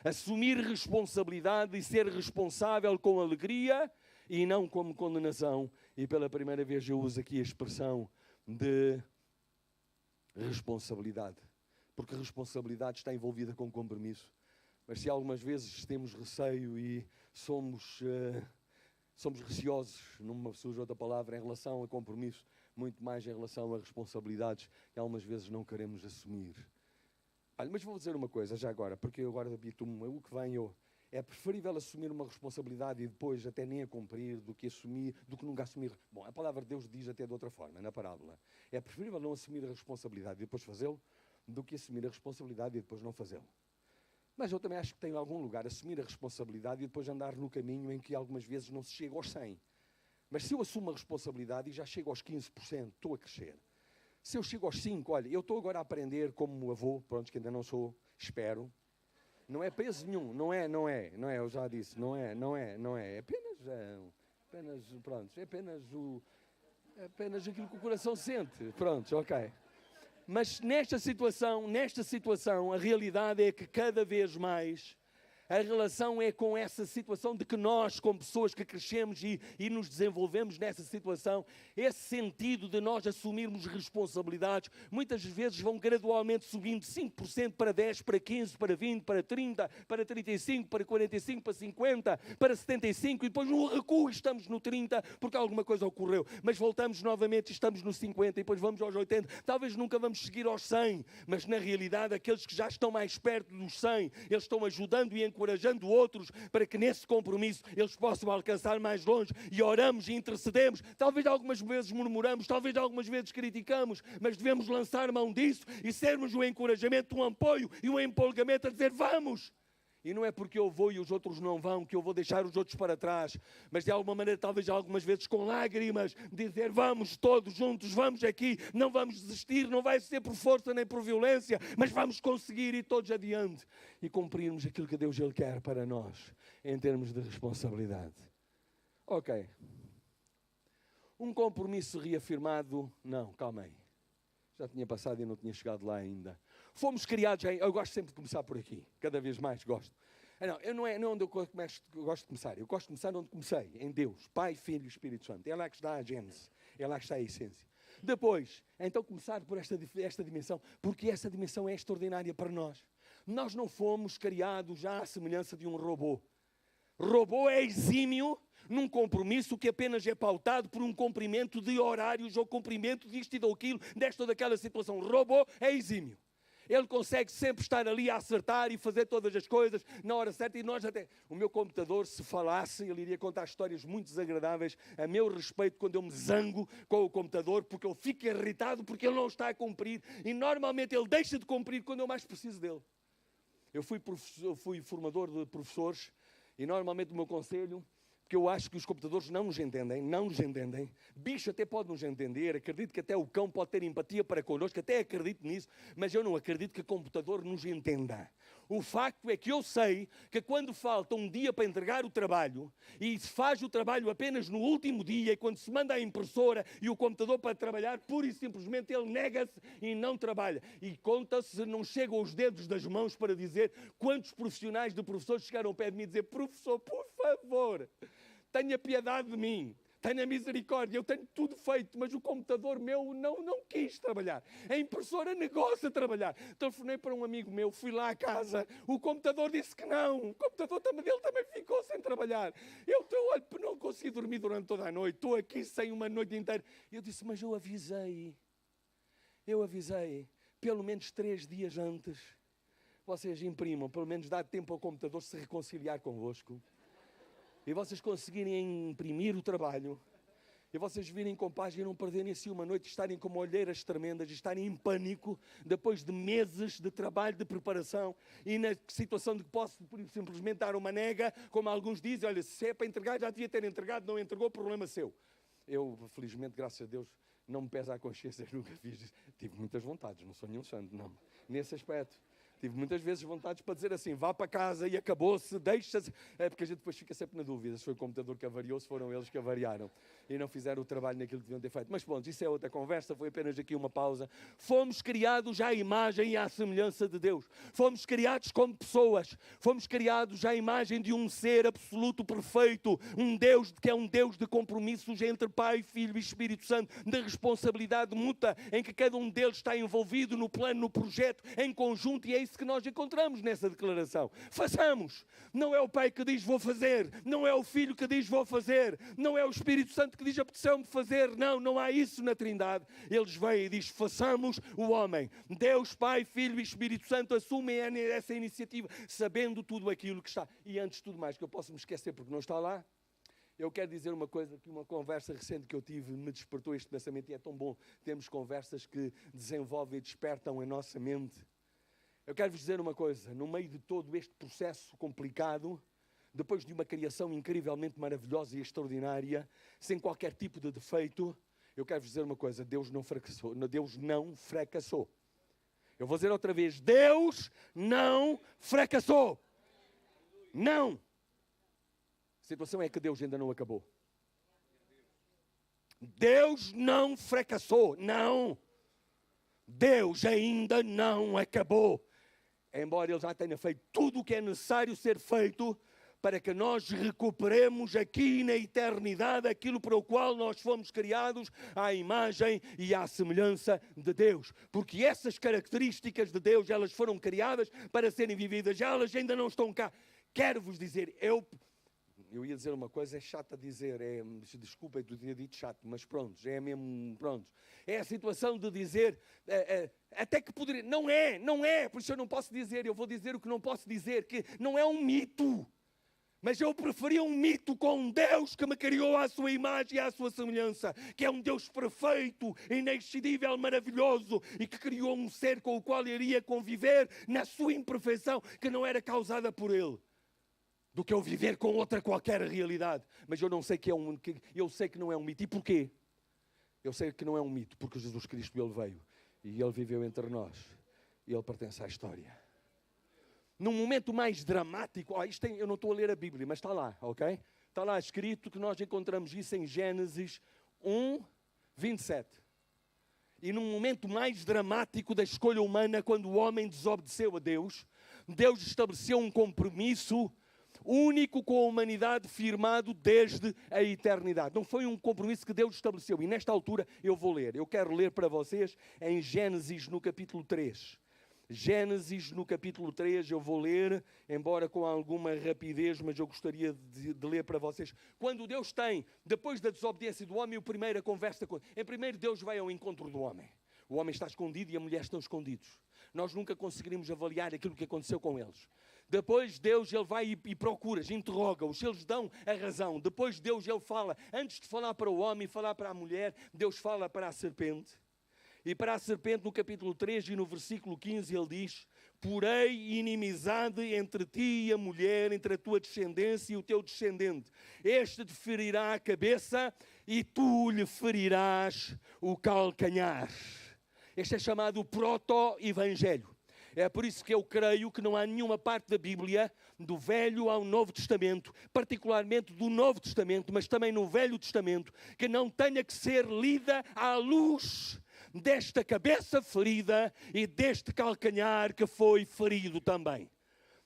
Assumir responsabilidade e ser responsável com alegria e não como condenação. E pela primeira vez eu uso aqui a expressão de responsabilidade. Porque responsabilidade está envolvida com compromisso. Mas se algumas vezes temos receio e somos receosos, numa surge outra palavra, em relação a compromisso, muito mais em relação a responsabilidades que algumas vezes não queremos assumir. Olha, mas vou dizer uma coisa já agora, porque eu agora habito-me, o que vem é preferível assumir uma responsabilidade e depois até nem a cumprir do que nunca assumir. Bom, a palavra de Deus diz até de outra forma, na parábola. É preferível não assumir a responsabilidade e depois fazê-lo, do que assumir a responsabilidade e depois não fazê-lo. Mas eu também acho que tem em algum lugar assumir a responsabilidade e depois andar no caminho em que algumas vezes não se chega aos 100%. Mas se eu assumo a responsabilidade e já chego aos 15%, estou a crescer. Se eu chego aos 5%, olha, eu estou agora a aprender como avô, pronto, que ainda não sou, espero. Não é peso nenhum, não é, eu já disse, não é, é apenas aquilo que o coração sente, pronto, ok. Mas nesta situação, a realidade é que cada vez mais a relação é com essa situação de que nós, como pessoas que crescemos e nos desenvolvemos nessa situação, esse sentido de nós assumirmos responsabilidades, muitas vezes vão gradualmente subindo de 5% para 10%, para 15%, para 20%, para 30%, para 35%, para 45%, para 50%, para 75%, e depois no recuo estamos no 30%, porque alguma coisa ocorreu. Mas voltamos novamente e estamos no 50%, e depois vamos aos 80%. Talvez nunca vamos seguir aos 100%, mas na realidade aqueles que já estão mais perto dos 100%, eles estão ajudando e encorajando outros para que nesse compromisso eles possam alcançar mais longe, e oramos e intercedemos. Talvez algumas vezes murmuramos, talvez algumas vezes criticamos, mas devemos lançar mão disso e sermos um encorajamento, um apoio e um empolgamento a dizer vamos. E não é porque eu vou e os outros não vão que eu vou deixar os outros para trás, mas de alguma maneira, talvez algumas vezes com lágrimas, dizer vamos todos juntos, vamos aqui, não vamos desistir, não vai ser por força nem por violência, mas vamos conseguir ir todos adiante e cumprirmos aquilo que Deus Ele quer para nós, em termos de responsabilidade. Ok. Um compromisso reafirmado, não, calma aí. Já tinha passado e não tinha chegado lá ainda. Fomos criados em... Eu gosto sempre de começar por aqui. Cada vez mais gosto. Não é onde eu gosto de começar. Eu gosto de começar onde comecei. Em Deus. Pai, Filho e Espírito Santo. É lá que está a gênese. É lá que está a essência. Depois, então começar por esta dimensão. Porque essa dimensão é extraordinária para nós. Nós não fomos criados já à semelhança de um robô. Robô é exímio num compromisso que apenas é pautado por um cumprimento de horários ou cumprimento disto e daquilo, desta ou daquela situação. Robô é exímio. Ele consegue sempre estar ali a acertar e fazer todas as coisas na hora certa. E nós até... O meu computador, se falasse, ele iria contar histórias muito desagradáveis a meu respeito quando eu me zango com o computador, porque eu fico irritado porque ele não está a cumprir. E normalmente ele deixa de cumprir quando eu mais preciso dele. Eu fui formador de professores e normalmente o meu conselho... Porque eu acho que os computadores não nos entendem. Bicho até pode nos entender, acredito que até o cão pode ter empatia para connosco, até acredito nisso, mas eu não acredito que o computador nos entenda. O facto é que eu sei que quando falta um dia para entregar o trabalho, e se faz o trabalho apenas no último dia, e quando se manda a impressora e o computador para trabalhar, pura e simplesmente ele nega-se e não trabalha. E conta-se, não chegam os dedos das mãos para dizer quantos profissionais de professores chegaram ao pé de mim e dizer: professor, por favor, tenha piedade de mim, tenha misericórdia, eu tenho tudo feito, mas o computador meu não quis trabalhar. A impressora negou-se a trabalhar. Telefonei para um amigo meu, fui lá à casa, o computador disse que não, o computador dele também ficou sem trabalhar. Eu não consegui dormir durante toda a noite, estou aqui sem uma noite inteira. Eu disse: mas eu avisei, pelo menos 3 dias antes, vocês imprimam, pelo menos dá tempo ao computador se reconciliar convosco. E vocês conseguirem imprimir o trabalho, e vocês virem com paz e não perderem assim uma noite, estarem com olheiras tremendas, estarem em pânico, depois de meses de trabalho, de preparação, e na situação de que posso simplesmente dar uma nega, como alguns dizem: olha, se é para entregar, já devia ter entregado, não entregou, problema seu. Eu, felizmente, graças a Deus, não me pesa a consciência, nunca fiz isso. Tive muitas vontades, não sou nenhum santo, não, nesse aspecto. Tive muitas vezes vontades para dizer assim: vá para casa e acabou-se, deixa-se. É porque a gente depois fica sempre na dúvida se foi o computador que avariou, se foram eles que avariaram e não fizeram o trabalho naquilo que deviam ter feito. Mas pronto, isso é outra conversa, foi apenas aqui uma pausa. Fomos criados à imagem e à semelhança de Deus. Fomos criados como pessoas. Fomos criados à imagem de um ser absoluto, perfeito. Um Deus que é um Deus de compromissos entre Pai, Filho e Espírito Santo, de responsabilidade mútua, em que cada um deles está envolvido no plano, no projeto, em conjunto, e é isso que nós encontramos nessa declaração. Façamos. Não é o Pai que diz vou fazer, não é o Filho que diz vou fazer, não é o Espírito Santo que diz apeteceu-me fazer. Não há isso na Trindade. Eles vêm e dizem façamos o homem. Deus, Pai, Filho e Espírito Santo assumem essa iniciativa, sabendo tudo aquilo que está. E antes de tudo mais, que eu posso me esquecer porque não está lá, eu quero dizer uma coisa, que uma conversa recente que eu tive me despertou este pensamento, e é tão bom termos conversas que desenvolvem e despertam a nossa mente. Eu quero vos dizer uma coisa: no meio de todo este processo complicado, depois de uma criação incrivelmente maravilhosa e extraordinária, sem qualquer tipo de defeito, eu quero vos dizer uma coisa: Deus não fracassou. Deus não fracassou. Eu vou dizer outra vez: Deus não fracassou. Não. A situação é que Deus ainda não acabou. Deus não fracassou. Não. Deus ainda não acabou. Embora Ele já tenha feito tudo o que é necessário ser feito para que nós recuperemos aqui na eternidade aquilo para o qual nós fomos criados, à imagem e à semelhança de Deus. Porque essas características de Deus, elas foram criadas para serem vividas, elas ainda não estão cá. Quero-vos dizer, eu ia dizer uma coisa, é chata dizer, desculpa, eu tinha dito chato, mas pronto, é mesmo, pronto. É a situação de dizer, até que poderia, não é, por isso eu não posso dizer, eu vou dizer o que não posso dizer, que não é um mito, mas eu preferia um mito com um Deus que me criou à sua imagem e à sua semelhança, que é um Deus perfeito, inexcedível, maravilhoso, e que criou um ser com o qual iria conviver na sua imperfeição, que não era causada por Ele, do que eu viver com outra qualquer realidade. Mas eu não sei eu sei que não é um mito. E porquê? Eu sei que não é um mito, porque Jesus Cristo, Ele veio e Ele viveu entre nós e Ele pertence à história. Num momento mais dramático, eu não estou a ler a Bíblia, mas está lá, ok? Está lá escrito que nós encontramos isso em Gênesis 1:27. E num momento mais dramático da escolha humana, quando o homem desobedeceu a Deus, Deus estabeleceu um compromisso único com a humanidade, firmado desde a eternidade. Não foi um compromisso que Deus estabeleceu. E nesta altura eu vou ler. Eu quero ler para vocês em Gênesis, no capítulo 3. Gênesis, no capítulo 3, eu vou ler, embora com alguma rapidez, mas eu gostaria de ler para vocês. Quando Deus tem, depois da desobediência do homem, a primeira conversa com... Em primeiro, Deus vai ao encontro do homem. O homem está escondido e a mulher estão escondidos. Nós nunca conseguiremos avaliar aquilo que aconteceu com eles. Depois Deus ele vai e procura, interroga-os, eles dão a razão. Depois Deus ele fala, antes de falar para o homem e falar para a mulher, Deus fala para a serpente. E para a serpente no capítulo 3 e no versículo 15 ele diz: porém inimizade entre ti e a mulher, entre a tua descendência e o teu descendente. Este te ferirá a cabeça e tu lhe ferirás o calcanhar. Este é chamado o proto-evangelho. É por isso que eu creio que não há nenhuma parte da Bíblia, do Velho ao Novo Testamento, particularmente do Novo Testamento, mas também no Velho Testamento, que não tenha que ser lida à luz desta cabeça ferida e deste calcanhar que foi ferido também.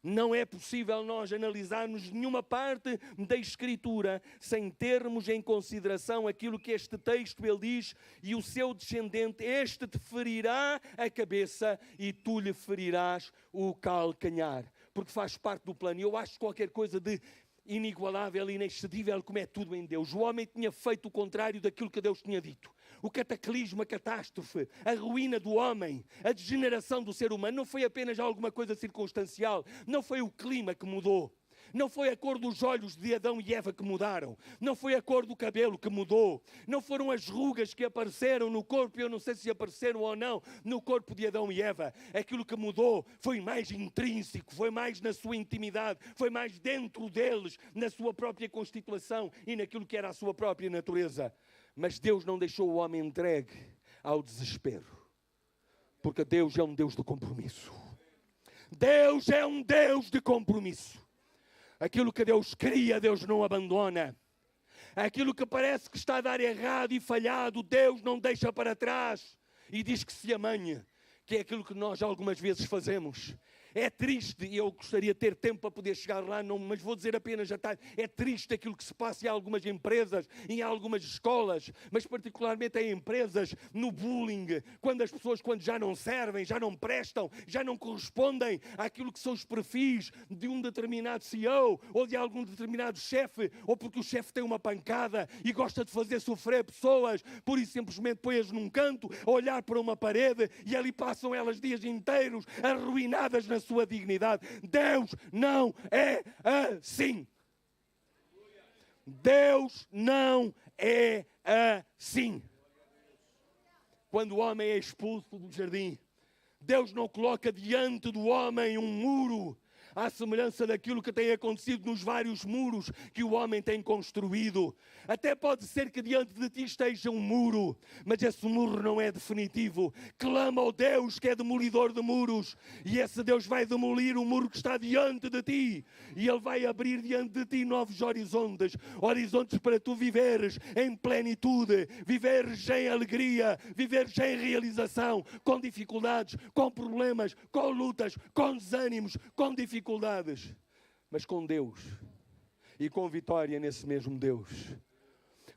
Não é possível nós analisarmos nenhuma parte da Escritura sem termos em consideração aquilo que este texto ele diz: e o seu descendente, este te ferirá a cabeça e tu lhe ferirás o calcanhar. Porque faz parte do plano. E eu acho qualquer coisa de inigualável e inexcedível como é tudo em Deus. O homem tinha feito o contrário daquilo que Deus tinha dito. O cataclismo, a catástrofe, a ruína do homem, a degeneração do ser humano não foi apenas alguma coisa circunstancial, não foi o clima que mudou, não foi a cor dos olhos de Adão e Eva que mudaram, não foi a cor do cabelo que mudou, não foram as rugas que apareceram no corpo, eu não sei se apareceram ou não, no corpo de Adão e Eva. Aquilo que mudou foi mais intrínseco, foi mais na sua intimidade, foi mais dentro deles, na sua própria constituição e naquilo que era a sua própria natureza. Mas Deus não deixou o homem entregue ao desespero, porque Deus é um Deus de compromisso. Deus é um Deus de compromisso. Aquilo que Deus cria, Deus não abandona. Aquilo que parece que está a dar errado e falhado, Deus não deixa para trás e diz que se amanha, que é aquilo que nós algumas vezes fazemos. É triste, e eu gostaria de ter tempo para poder chegar lá, mas vou dizer apenas já tarde. É triste aquilo que se passa em algumas empresas, em algumas escolas, mas particularmente em empresas, no bullying, quando as pessoas já não servem, já não prestam, já não correspondem àquilo que são os perfis de um determinado CEO ou de algum determinado chefe, ou porque o chefe tem uma pancada e gosta de fazer sofrer pessoas, por isso simplesmente põe-as num canto, a olhar para uma parede e ali passam elas dias inteiros arruinadas na sua dignidade. Deus não é assim. Deus não é assim. Quando o homem é expulso do jardim, Deus não coloca diante do homem um muro, à semelhança daquilo que tem acontecido nos vários muros que o homem tem construído. Até pode ser que diante de ti esteja um muro, mas esse muro não é definitivo. Clama ao Deus que é demolidor de muros, e esse Deus vai demolir o muro que está diante de ti, e Ele vai abrir diante de ti novos horizontes, horizontes para tu viveres em plenitude, viveres em alegria, viveres em realização, com dificuldades, com problemas, com lutas, com desânimos, com dificuldades, mas com Deus e com vitória nesse mesmo Deus.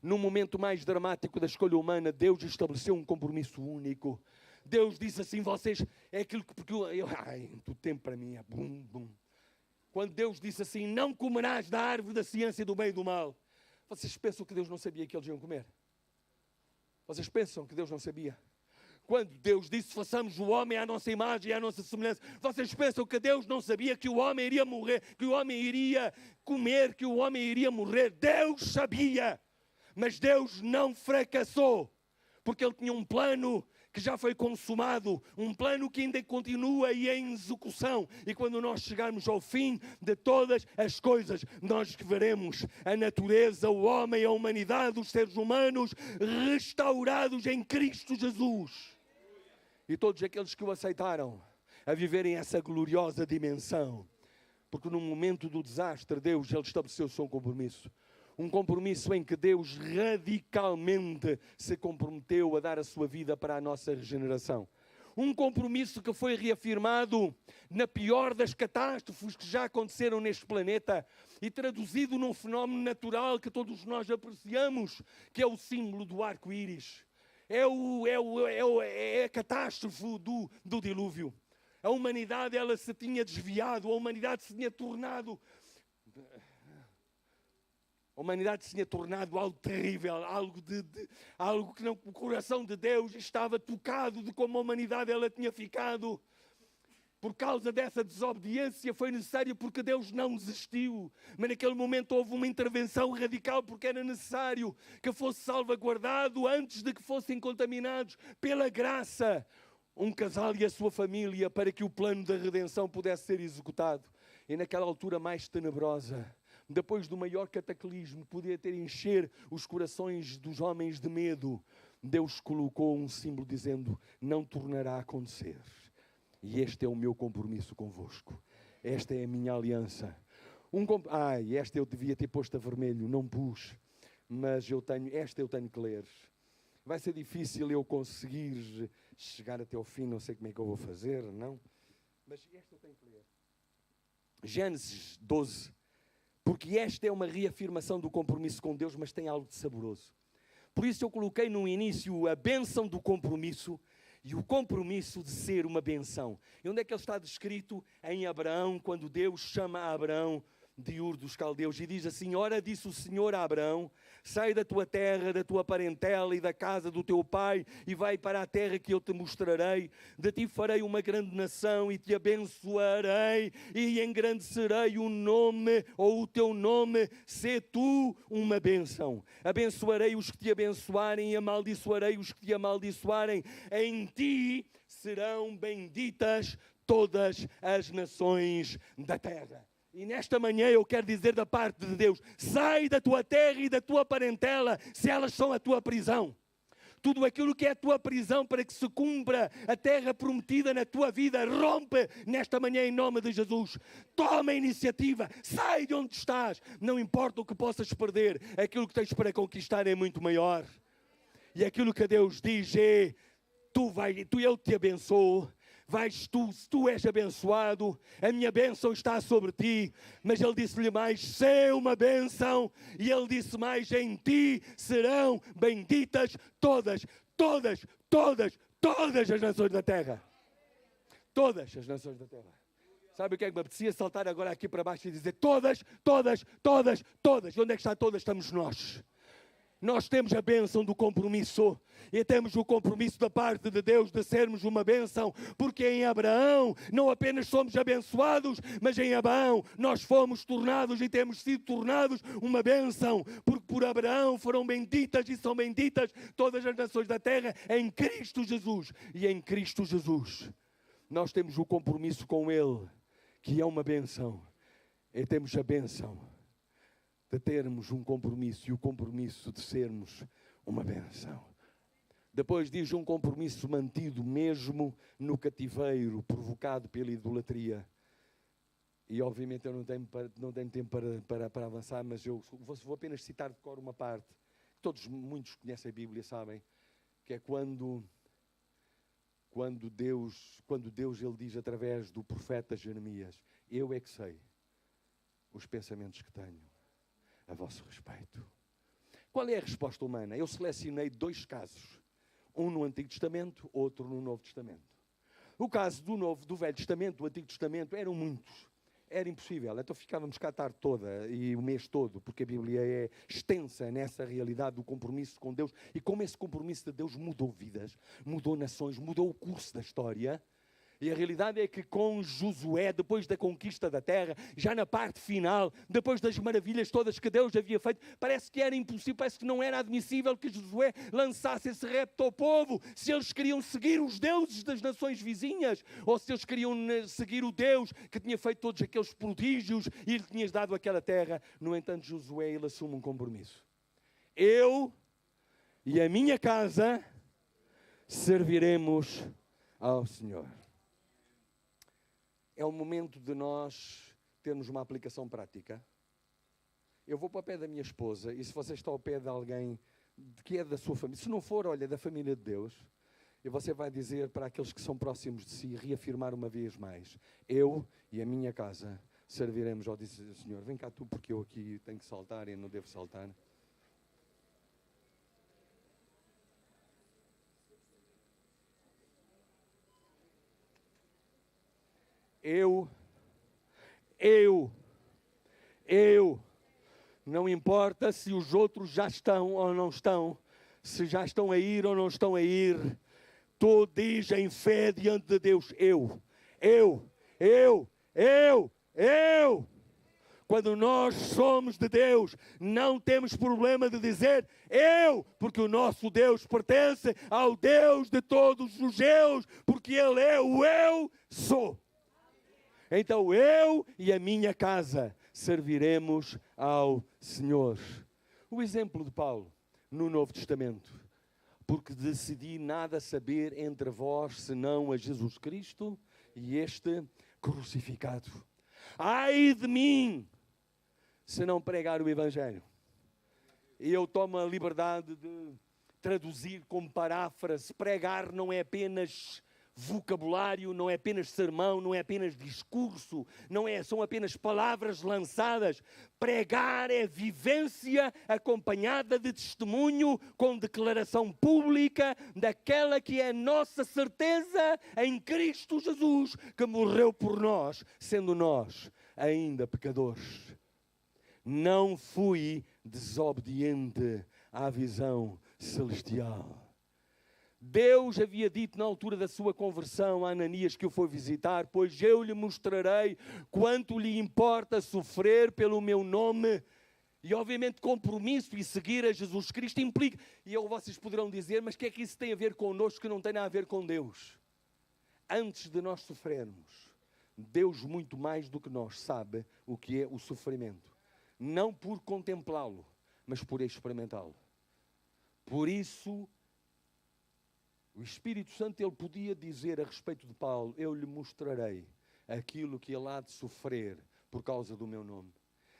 No momento mais dramático da escolha humana, Deus estabeleceu um compromisso único. Deus disse assim: vocês, é aquilo que, porque o tempo para mim é bum, bum. Quando Deus disse assim: não comerás da árvore da ciência do bem e do mal, vocês pensam que Deus não sabia que eles iam comer? Vocês pensam que Deus não sabia? Quando Deus disse: façamos o homem à nossa imagem e à nossa semelhança, vocês pensam que Deus não sabia que o homem iria morrer, que o homem iria comer, que o homem iria morrer? Deus sabia, mas Deus não fracassou, porque Ele tinha um plano que já foi consumado, um plano que ainda continua e em execução. E quando nós chegarmos ao fim de todas as coisas, nós veremos a natureza, o homem, a humanidade, os seres humanos restaurados em Cristo Jesus. E todos aqueles que o aceitaram a viverem essa gloriosa dimensão. Porque no momento do desastre, Deus, Ele estabeleceu o seu compromisso. Um compromisso em que Deus radicalmente se comprometeu a dar a sua vida para a nossa regeneração. Um compromisso que foi reafirmado na pior das catástrofes que já aconteceram neste planeta e traduzido num fenómeno natural que todos nós apreciamos, que é o símbolo do arco-íris. É a catástrofe do dilúvio. A humanidade, ela se tinha desviado, a humanidade se tinha tornado algo terrível, algo que não, o coração de Deus estava tocado de como a humanidade ela tinha ficado. Por causa dessa desobediência foi necessário, porque Deus não desistiu. Mas naquele momento houve uma intervenção radical, porque era necessário que fosse salvaguardado antes de que fossem contaminados pela graça um casal e a sua família, para que o plano da redenção pudesse ser executado. E naquela altura mais tenebrosa, depois do maior cataclismo, podia ter encher os corações dos homens de medo, Deus colocou um símbolo dizendo: não tornará a acontecer. E este é o meu compromisso convosco. Esta é a minha aliança. Esta eu devia ter posto a vermelho, não pus. Mas esta eu tenho que ler. Vai ser difícil eu conseguir chegar até ao fim, não sei como é que eu vou fazer, não? Mas esta eu tenho que ler. Gênesis 12. Porque esta é uma reafirmação do compromisso com Deus, mas tem algo de saboroso. Por isso eu coloquei no início a bênção do compromisso e o compromisso de ser uma benção. E onde é que ele está descrito? Em Abraão, quando Deus chama Abraão de Ur dos Caldeus e diz assim: ora, disse o Senhor a Abraão, sai da tua terra, da tua parentela e da casa do teu pai e vai para a terra que eu te mostrarei. De ti farei uma grande nação e te abençoarei e engrandecerei o nome ou o teu nome, sê tu uma bênção. Abençoarei os que te abençoarem e amaldiçoarei os que te amaldiçoarem. Em ti serão benditas todas as nações da terra. E nesta manhã eu quero dizer da parte de Deus: sai da tua terra e da tua parentela, se elas são a tua prisão. Tudo aquilo que é a tua prisão para que se cumpra a terra prometida na tua vida, rompe nesta manhã em nome de Jesus. Toma a iniciativa, sai de onde estás. Não importa o que possas perder, aquilo que tens para conquistar é muito maior. E aquilo que Deus diz é: eu te abençoo. Vais tu és abençoado, a minha bênção está sobre ti. Mas ele disse-lhe mais: sê uma bênção. E ele disse mais: em ti serão benditas todas as nações da terra. Todas as nações da terra. Sabe o que é que me apetecia? Saltar agora aqui para baixo e dizer: todas. E onde é que está todas? Estamos nós. Nós temos a bênção do compromisso e temos o compromisso da parte de Deus de sermos uma bênção, porque em Abraão não apenas somos abençoados, mas em Abraão nós fomos tornados e temos sido tornados uma bênção, porque por Abraão foram benditas e são benditas todas as nações da terra em Cristo Jesus. E em Cristo Jesus nós temos o compromisso com Ele, que é uma bênção, e temos a bênção de termos um compromisso e o compromisso de sermos uma bênção. Depois diz um compromisso mantido mesmo no cativeiro, provocado pela idolatria. E obviamente eu não tenho tempo para avançar, mas eu vou apenas citar de cor uma parte. Muitos conhecem a Bíblia, sabem, que é quando Deus ele diz através do profeta Jeremias: eu é que sei os pensamentos que tenho a vosso respeito. Qual é a resposta humana? Eu selecionei 2 casos. Um no Antigo Testamento, outro no Novo Testamento. O caso do Velho Testamento, do Antigo Testamento, eram muitos. Era impossível. Então ficávamos cá a tarde toda e o mês todo, porque a Bíblia é extensa nessa realidade do compromisso com Deus. E como esse compromisso de Deus mudou vidas, mudou nações, mudou o curso da história. E a realidade é que com Josué, depois da conquista da terra, já na parte final, depois das maravilhas todas que Deus havia feito, parece que era impossível, parece que não era admissível que Josué lançasse esse repto ao povo, se eles queriam seguir os deuses das nações vizinhas, ou se eles queriam seguir o Deus que tinha feito todos aqueles prodígios e lhe tinha dado aquela terra. No entanto, Josué, ele assume um compromisso: eu e a minha casa serviremos ao Senhor. É o momento de nós termos uma aplicação prática. Eu vou para o pé da minha esposa, e se você está ao pé de alguém que é da sua família, se não for, olha, da família de Deus, e você vai dizer para aqueles que são próximos de si, reafirmar uma vez mais: eu e a minha casa serviremos ao Senhor. Vem cá tu, porque eu aqui tenho que saltar e não devo saltar. Eu, não importa se os outros já estão ou não estão, se já estão a ir ou não estão a ir, tu diz em fé diante de Deus: eu. Quando nós somos de Deus, não temos problema de dizer eu, porque o nosso Deus pertence ao Deus de todos os eus, porque Ele é o eu sou. Então eu e a minha casa serviremos ao Senhor. O exemplo de Paulo no Novo Testamento: porque decidi nada saber entre vós senão a Jesus Cristo e este crucificado. Ai de mim, se não pregar o Evangelho. E eu tomo a liberdade de traduzir como paráfrase: pregar não é apenas vocabulário, não é apenas sermão, não é apenas discurso, são apenas palavras lançadas. Pregar é vivência acompanhada de testemunho, com declaração pública daquela que é a nossa certeza em Cristo Jesus, que morreu por nós, sendo nós ainda pecadores. Não fui desobediente à visão celestial. Deus havia dito na altura da sua conversão a Ananias que o foi visitar: pois eu lhe mostrarei quanto lhe importa sofrer pelo meu nome. E obviamente compromisso e seguir a Jesus Cristo implica, e vocês poderão dizer: mas o que é que isso tem a ver connosco, que não tem nada a ver com Deus? Antes de nós sofrermos, Deus muito mais do que nós sabe o que é o sofrimento. Não por contemplá-lo, mas por experimentá-lo. Por isso, o Espírito Santo, ele podia dizer a respeito de Paulo: eu lhe mostrarei aquilo que ele há de sofrer por causa do meu nome.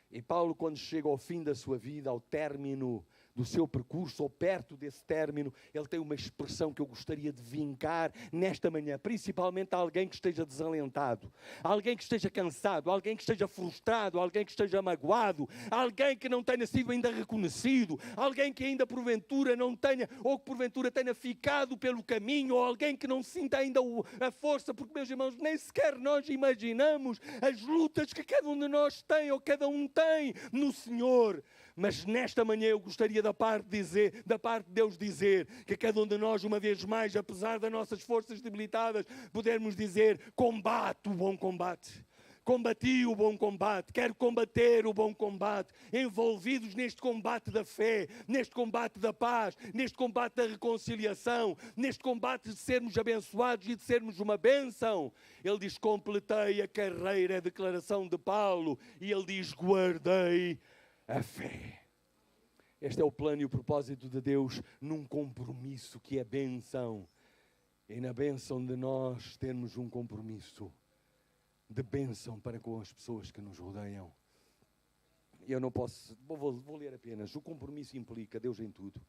E Paulo, quando chega ao fim da sua vida, ao término do seu percurso, ou perto desse término, ele tem uma expressão que eu gostaria de vincar nesta manhã, principalmente a alguém que esteja desalentado, alguém que esteja cansado, alguém que esteja frustrado, alguém que esteja magoado, alguém que não tenha sido ainda reconhecido, alguém que ainda porventura não tenha, ou que porventura tenha ficado pelo caminho, ou alguém que não sinta ainda a força, porque, meus irmãos, nem sequer nós imaginamos as lutas que cada um de nós tem, ou cada um tem no Senhor. Mas nesta manhã eu gostaria da parte de Deus dizer que cada um de nós, uma vez mais, apesar das nossas forças debilitadas, pudermos dizer: combate o bom combate. Combati o bom combate, quero combater o bom combate, envolvidos neste combate da fé, neste combate da paz, neste combate da reconciliação, neste combate de sermos abençoados e de sermos uma bênção. Ele diz: completei a carreira, a declaração de Paulo, e ele diz: guardei a fé. Este é o plano e o propósito de Deus num compromisso que é bênção. E na bênção de nós termos um compromisso de bênção para com as pessoas que nos rodeiam. Eu não posso, vou ler apenas. O compromisso implica Deus em tudo.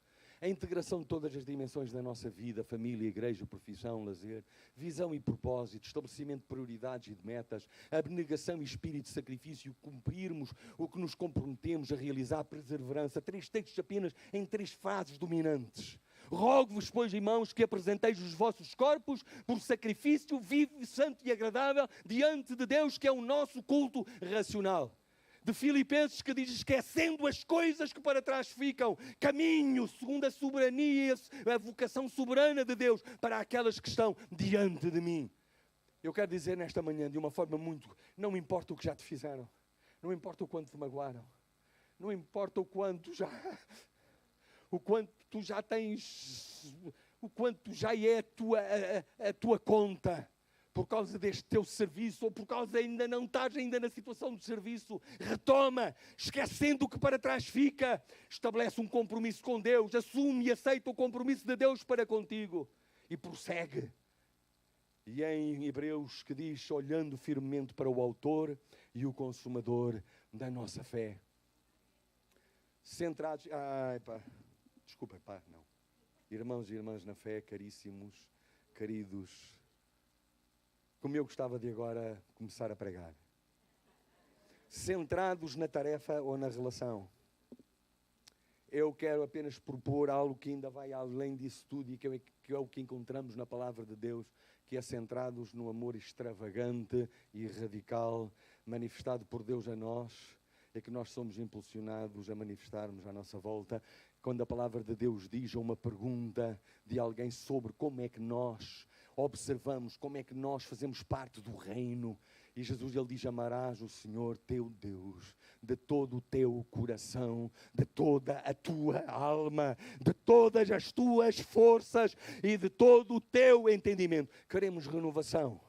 A integração de todas as dimensões da nossa vida: família, igreja, profissão, lazer, visão e propósito, estabelecimento de prioridades e de metas, abnegação e espírito de sacrifício, cumprirmos o que nos comprometemos a realizar, perseverança. 3 textos apenas em 3 frases dominantes. Rogo-vos, pois, irmãos, que apresenteis os vossos corpos por sacrifício vivo, santo e agradável diante de Deus, que é o nosso culto racional. De Filipenses, que diz: esquecendo as coisas que para trás ficam, caminho segundo a soberania, a vocação soberana de Deus para aquelas que estão diante de mim. Eu quero dizer nesta manhã, de uma forma muito: não importa o que já te fizeram, não importa o quanto te magoaram, não importa o quanto tu já tens, o quanto já é a tua conta, por causa deste teu serviço, ou por causa ainda não estás ainda na situação de serviço. Retoma, esquecendo o que para trás fica, estabelece um compromisso com Deus, assume e aceita o compromisso de Deus para contigo, e prossegue. E em Hebreus, que diz: olhando firmemente para o autor e o consumador da nossa fé. centrados... Desculpa, pá, não. Irmãos e irmãs na fé, caríssimos, queridos, como eu gostava de agora começar a pregar. Centrados na tarefa ou na relação. Eu quero apenas propor algo que ainda vai além disso tudo e que é o que encontramos na palavra de Deus, que é centrados no amor extravagante e radical manifestado por Deus a nós, é que nós somos impulsionados a manifestarmos à nossa volta. Quando a palavra de Deus diz uma pergunta de alguém sobre como é que nós observamos, como é que nós fazemos parte do reino, e Jesus, ele diz: amarás o Senhor teu Deus de todo o teu coração, de toda a tua alma, de todas as tuas forças e de todo o teu entendimento. Queremos renovação.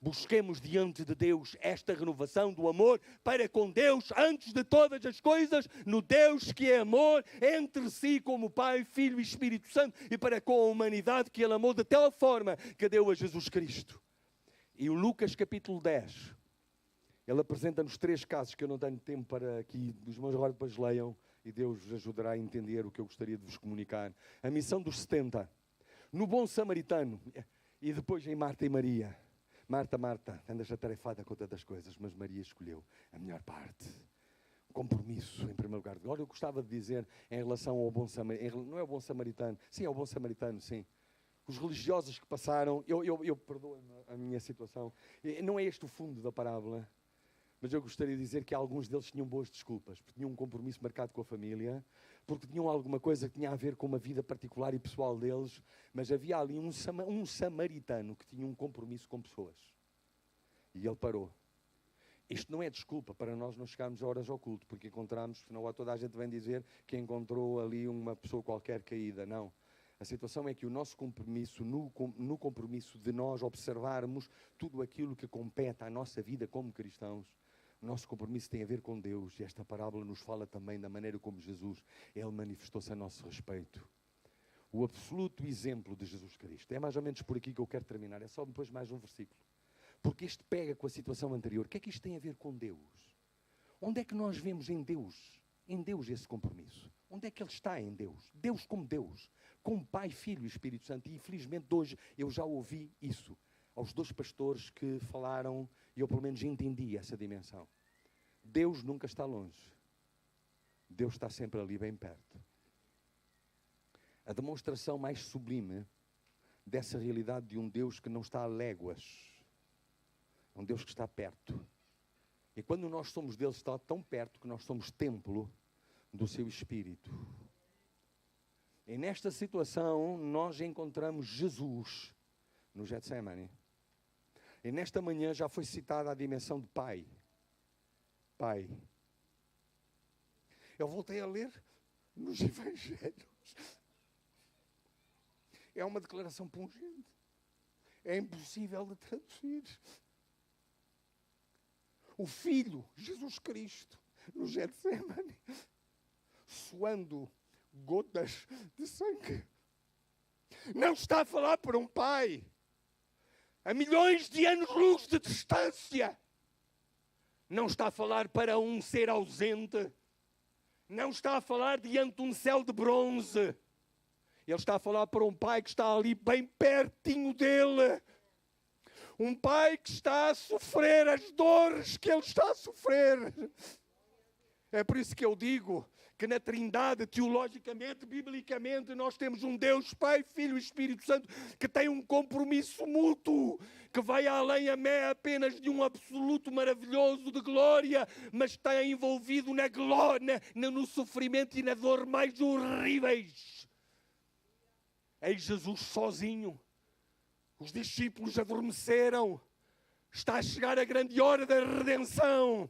Busquemos diante de Deus esta renovação do amor para com Deus, antes de todas as coisas, no Deus que é amor, entre si como Pai, Filho e Espírito Santo, e para com a humanidade que Ele amou de tal forma que deu a Jesus Cristo. E o Lucas capítulo 10, ele apresenta-nos 3 casos que eu não tenho tempo para aqui, os meus agora depois leiam, e Deus vos ajudará a entender o que eu gostaria de vos comunicar. A missão dos 70, no bom samaritano, e depois em Marta e Maria. Marta, andas atarefada com tantas coisas, mas Maria escolheu a melhor parte. Compromisso, em primeiro lugar. Agora eu gostava de dizer em relação ao bom samaritano, não é o bom samaritano, sim, é o bom samaritano, sim. Os religiosos que passaram, eu perdoo a minha situação, não é este o fundo da parábola, mas eu gostaria de dizer que alguns deles tinham boas desculpas, porque tinham um compromisso marcado com a família, porque tinham alguma coisa que tinha a ver com uma vida particular e pessoal deles, mas havia ali um samaritano que tinha um compromisso com pessoas. E ele parou. Isto não é desculpa para nós não chegarmos a horas ao culto, porque encontramos, senão toda a gente vem dizer que encontrou ali uma pessoa qualquer caída. Não. A situação é que o nosso compromisso, no compromisso de nós observarmos tudo aquilo que compete à nossa vida como cristãos, o nosso compromisso tem a ver com Deus, e esta parábola nos fala também da maneira como Jesus, Ele manifestou-se a nosso respeito. O absoluto exemplo de Jesus Cristo. É mais ou menos por aqui que eu quero terminar, é só depois mais um versículo. Porque isto pega com a situação anterior. O que é que isto tem a ver com Deus? Onde é que nós vemos em Deus esse compromisso? Onde é que Ele está em Deus? Deus como Pai, Filho e Espírito Santo. E infelizmente hoje eu já ouvi isso aos 2 pastores que falaram, e eu pelo menos entendi essa dimensão. Deus nunca está longe. Deus está sempre ali bem perto. A demonstração mais sublime dessa realidade de um Deus que não está a léguas, é um Deus que está perto. E quando nós somos dele, está tão perto que nós somos templo do seu Espírito. E nesta situação nós encontramos Jesus no Getsemane. E nesta manhã já foi citada a dimensão de Pai. Pai. Eu voltei a ler nos Evangelhos. É uma declaração pungente. É impossível de traduzir. O Filho, Jesus Cristo, no Getsemane, suando gotas de sangue. Não está a falar para um pai a milhões de anos-luz de distância. Não está a falar para um ser ausente. Não está a falar diante de um céu de bronze. Ele está a falar para um pai que está ali bem pertinho dele. Um pai que está a sofrer as dores que ele está a sofrer. É por isso que eu digo que na Trindade, teologicamente, biblicamente, nós temos um Deus, Pai, Filho e Espírito Santo, que tem um compromisso mútuo, que vai além apenas de um absoluto maravilhoso de glória, mas está envolvido na glória, no sofrimento e na dor mais horríveis. Eis Jesus sozinho. Os discípulos adormeceram. Está a chegar a grande hora da redenção.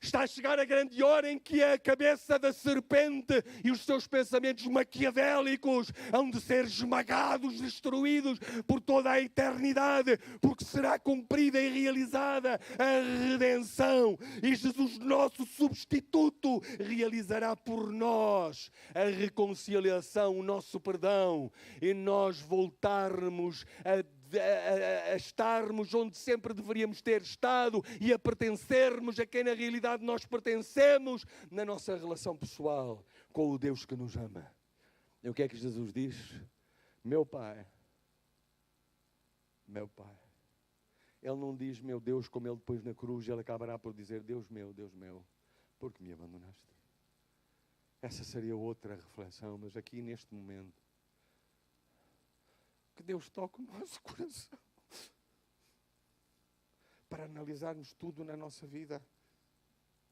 Está a chegar a grande hora em que a cabeça da serpente e os seus pensamentos maquiavélicos hão de ser esmagados, destruídos por toda a eternidade, porque será cumprida e realizada a redenção. E Jesus, nosso substituto, realizará por nós a reconciliação, o nosso perdão, e nós voltarmos a a estarmos onde sempre deveríamos ter estado e a pertencermos a quem na realidade nós pertencemos na nossa relação pessoal com o Deus que nos ama. E o que é que Jesus diz? Meu Pai. Meu Pai. Ele não diz meu Deus como ele depois na cruz, ele acabará por dizer Deus meu, por que me abandonaste? Essa seria outra reflexão, mas aqui neste momento, que Deus toque o nosso coração para analisarmos tudo na nossa vida,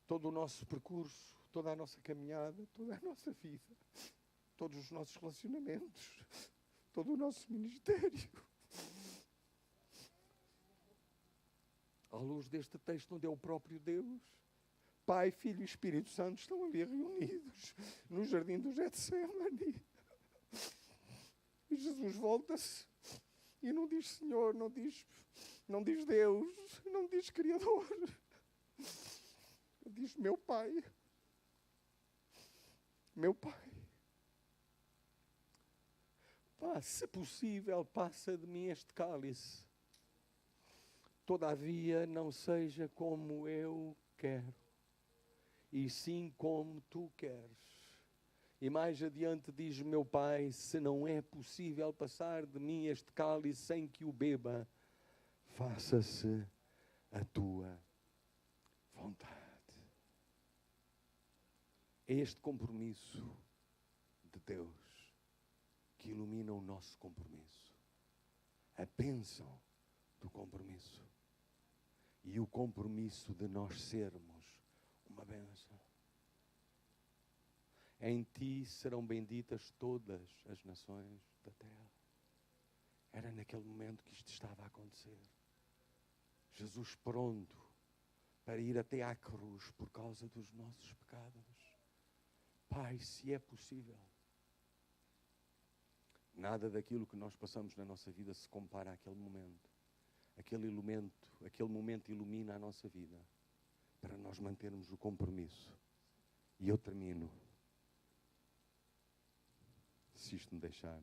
todo o nosso percurso, toda a nossa caminhada, toda a nossa vida, todos os nossos relacionamentos, todo o nosso ministério. À luz deste texto onde é o próprio Deus, Pai, Filho e Espírito Santo estão ali reunidos no jardim do Getsemane. E Jesus volta-se e não diz Senhor, não diz Deus, não diz Criador. Diz meu Pai. Meu Pai. Pá, se possível, passa de mim este cálice. Todavia, não seja como eu quero, e sim como tu queres. E mais adiante diz meu Pai, se não é possível passar de mim este cálice sem que o beba, faça-se a tua vontade. É este compromisso de Deus que ilumina o nosso compromisso. A bênção do compromisso. E o compromisso de nós sermos uma bênção. Em ti serão benditas todas as nações da terra. Era naquele momento que isto estava a acontecer. Jesus pronto para ir até à cruz por causa dos nossos pecados. Pai, se é possível. Nada daquilo que nós passamos na nossa vida se compara àquele momento. Aquele momento ilumina a nossa vida para nós mantermos o compromisso. E eu termino, se isto me deixar.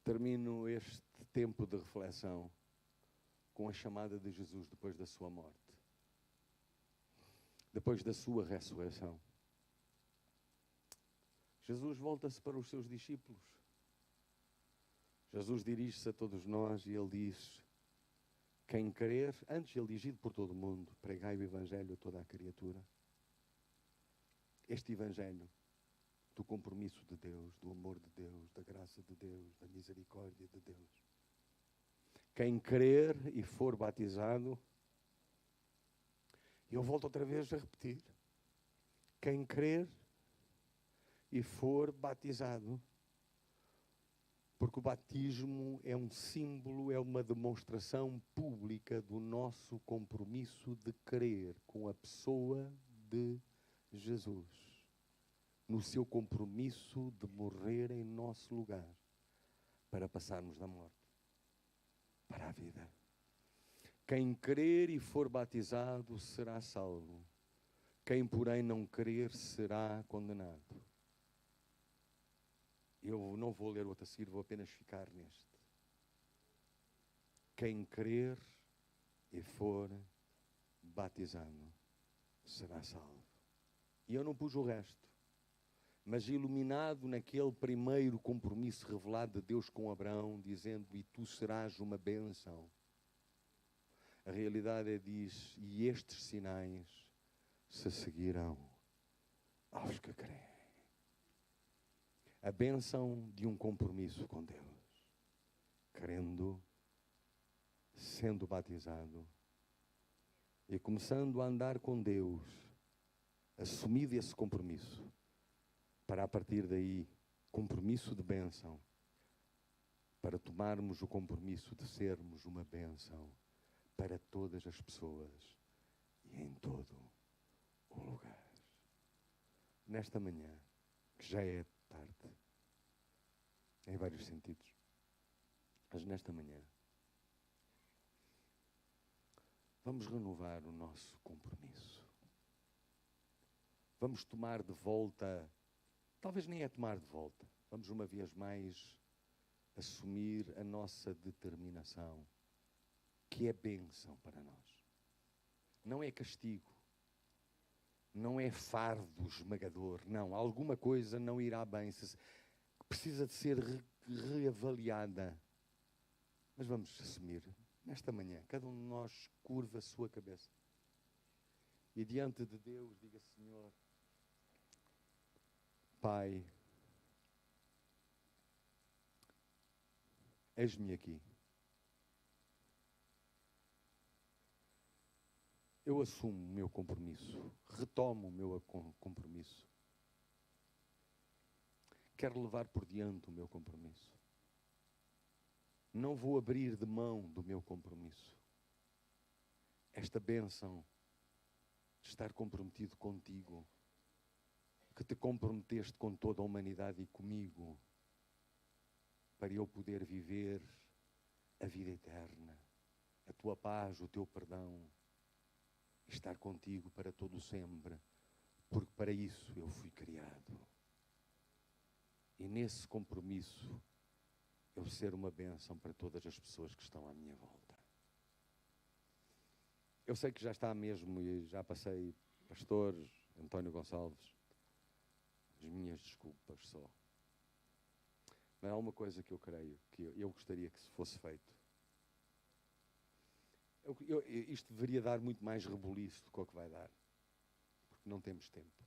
Termino este tempo de reflexão com a chamada de Jesus depois da sua morte. Depois da sua ressurreição. Jesus volta-se para os seus discípulos. Jesus dirige-se a todos nós e ele diz, quem crer, antes ele dirigido por todo o mundo, pregai o Evangelho a toda a criatura. Este Evangelho do compromisso de Deus, do amor de Deus, da graça de Deus, da misericórdia de Deus. Quem crer e for batizado, eu volto outra vez a repetir, quem crer e for batizado, porque o batismo é um símbolo, é uma demonstração pública do nosso compromisso de crer com a pessoa de Jesus. No seu compromisso de morrer em nosso lugar, para passarmos da morte para a vida. Quem crer e for batizado será salvo. Quem, porém, não crer será condenado. Eu não vou ler o outro a seguir, vou apenas ficar neste. Quem crer e for batizado será salvo. E eu não pus o resto. Mas iluminado naquele primeiro compromisso revelado de Deus com Abraão, dizendo, e tu serás uma bênção. A realidade diz, e estes sinais se seguirão aos que creem. A bênção de um compromisso com Deus. Crendo, sendo batizado e começando a andar com Deus, assumido esse compromisso, para a partir daí, compromisso de bênção, para tomarmos o compromisso de sermos uma bênção para todas as pessoas e em todo o lugar. Nesta manhã, que já é tarde, em vários sentidos, mas nesta manhã, vamos renovar o nosso compromisso. Vamos tomar de volta, talvez nem é tomar de volta, vamos uma vez mais
assumir a nossa determinação, que é bênção para nós. Não é castigo, não é fardo esmagador, não. Alguma coisa não irá bem, precisa de ser reavaliada. Mas vamos assumir, nesta manhã, cada um de nós curva a sua cabeça. E diante de Deus, diga: Senhor, Pai, eis-me aqui. Eu assumo o meu compromisso, retomo o meu compromisso. Quero levar por diante o meu compromisso. Não vou abrir de mão do meu compromisso. Esta bênção de estar comprometido contigo, que te comprometeste com toda a humanidade e comigo, para eu poder viver a vida eterna, a tua paz, o teu perdão, estar contigo para todo o sempre, porque para isso eu fui criado. E nesse compromisso, eu ser uma bênção para todas as pessoas que estão à minha volta. Eu sei que já está mesmo, e já passei, pastor António Gonçalves, as minhas desculpas só. Mas há uma coisa que eu creio, que eu gostaria que se fosse feito. Isto deveria dar muito mais rebuliço do que o que vai dar, porque não temos tempo.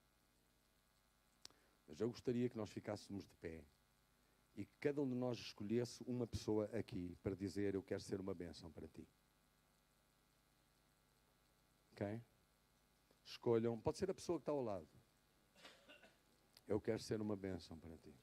Mas eu gostaria que nós ficássemos de pé e que cada um de nós escolhesse uma pessoa aqui para dizer: eu quero ser uma bênção para ti. Ok? Escolham, pode ser a pessoa que está ao lado. Eu quero ser uma bênção para ti.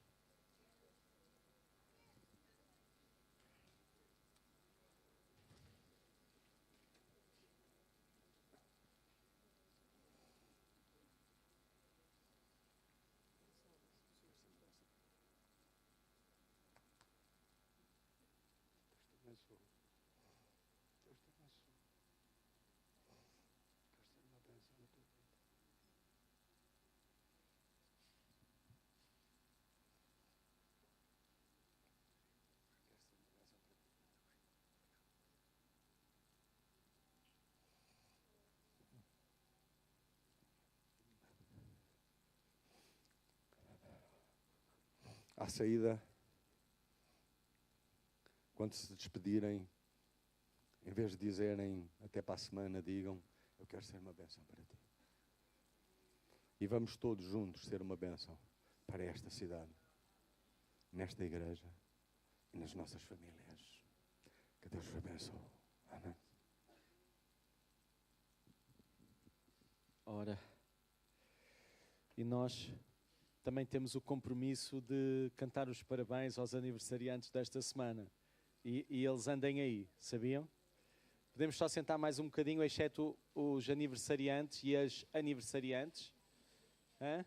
À saída, quando se despedirem, em vez de dizerem até para a semana, digam: eu quero ser uma bênção para ti. E vamos todos juntos ser uma bênção para esta cidade, nesta igreja e nas nossas famílias. Que Deus vos abençoe. Amém.
Ora, e nós também temos o compromisso de cantar os parabéns aos aniversariantes desta semana. E eles andem aí, sabiam? Podemos só sentar mais um bocadinho, exceto os aniversariantes e as aniversariantes. Hã?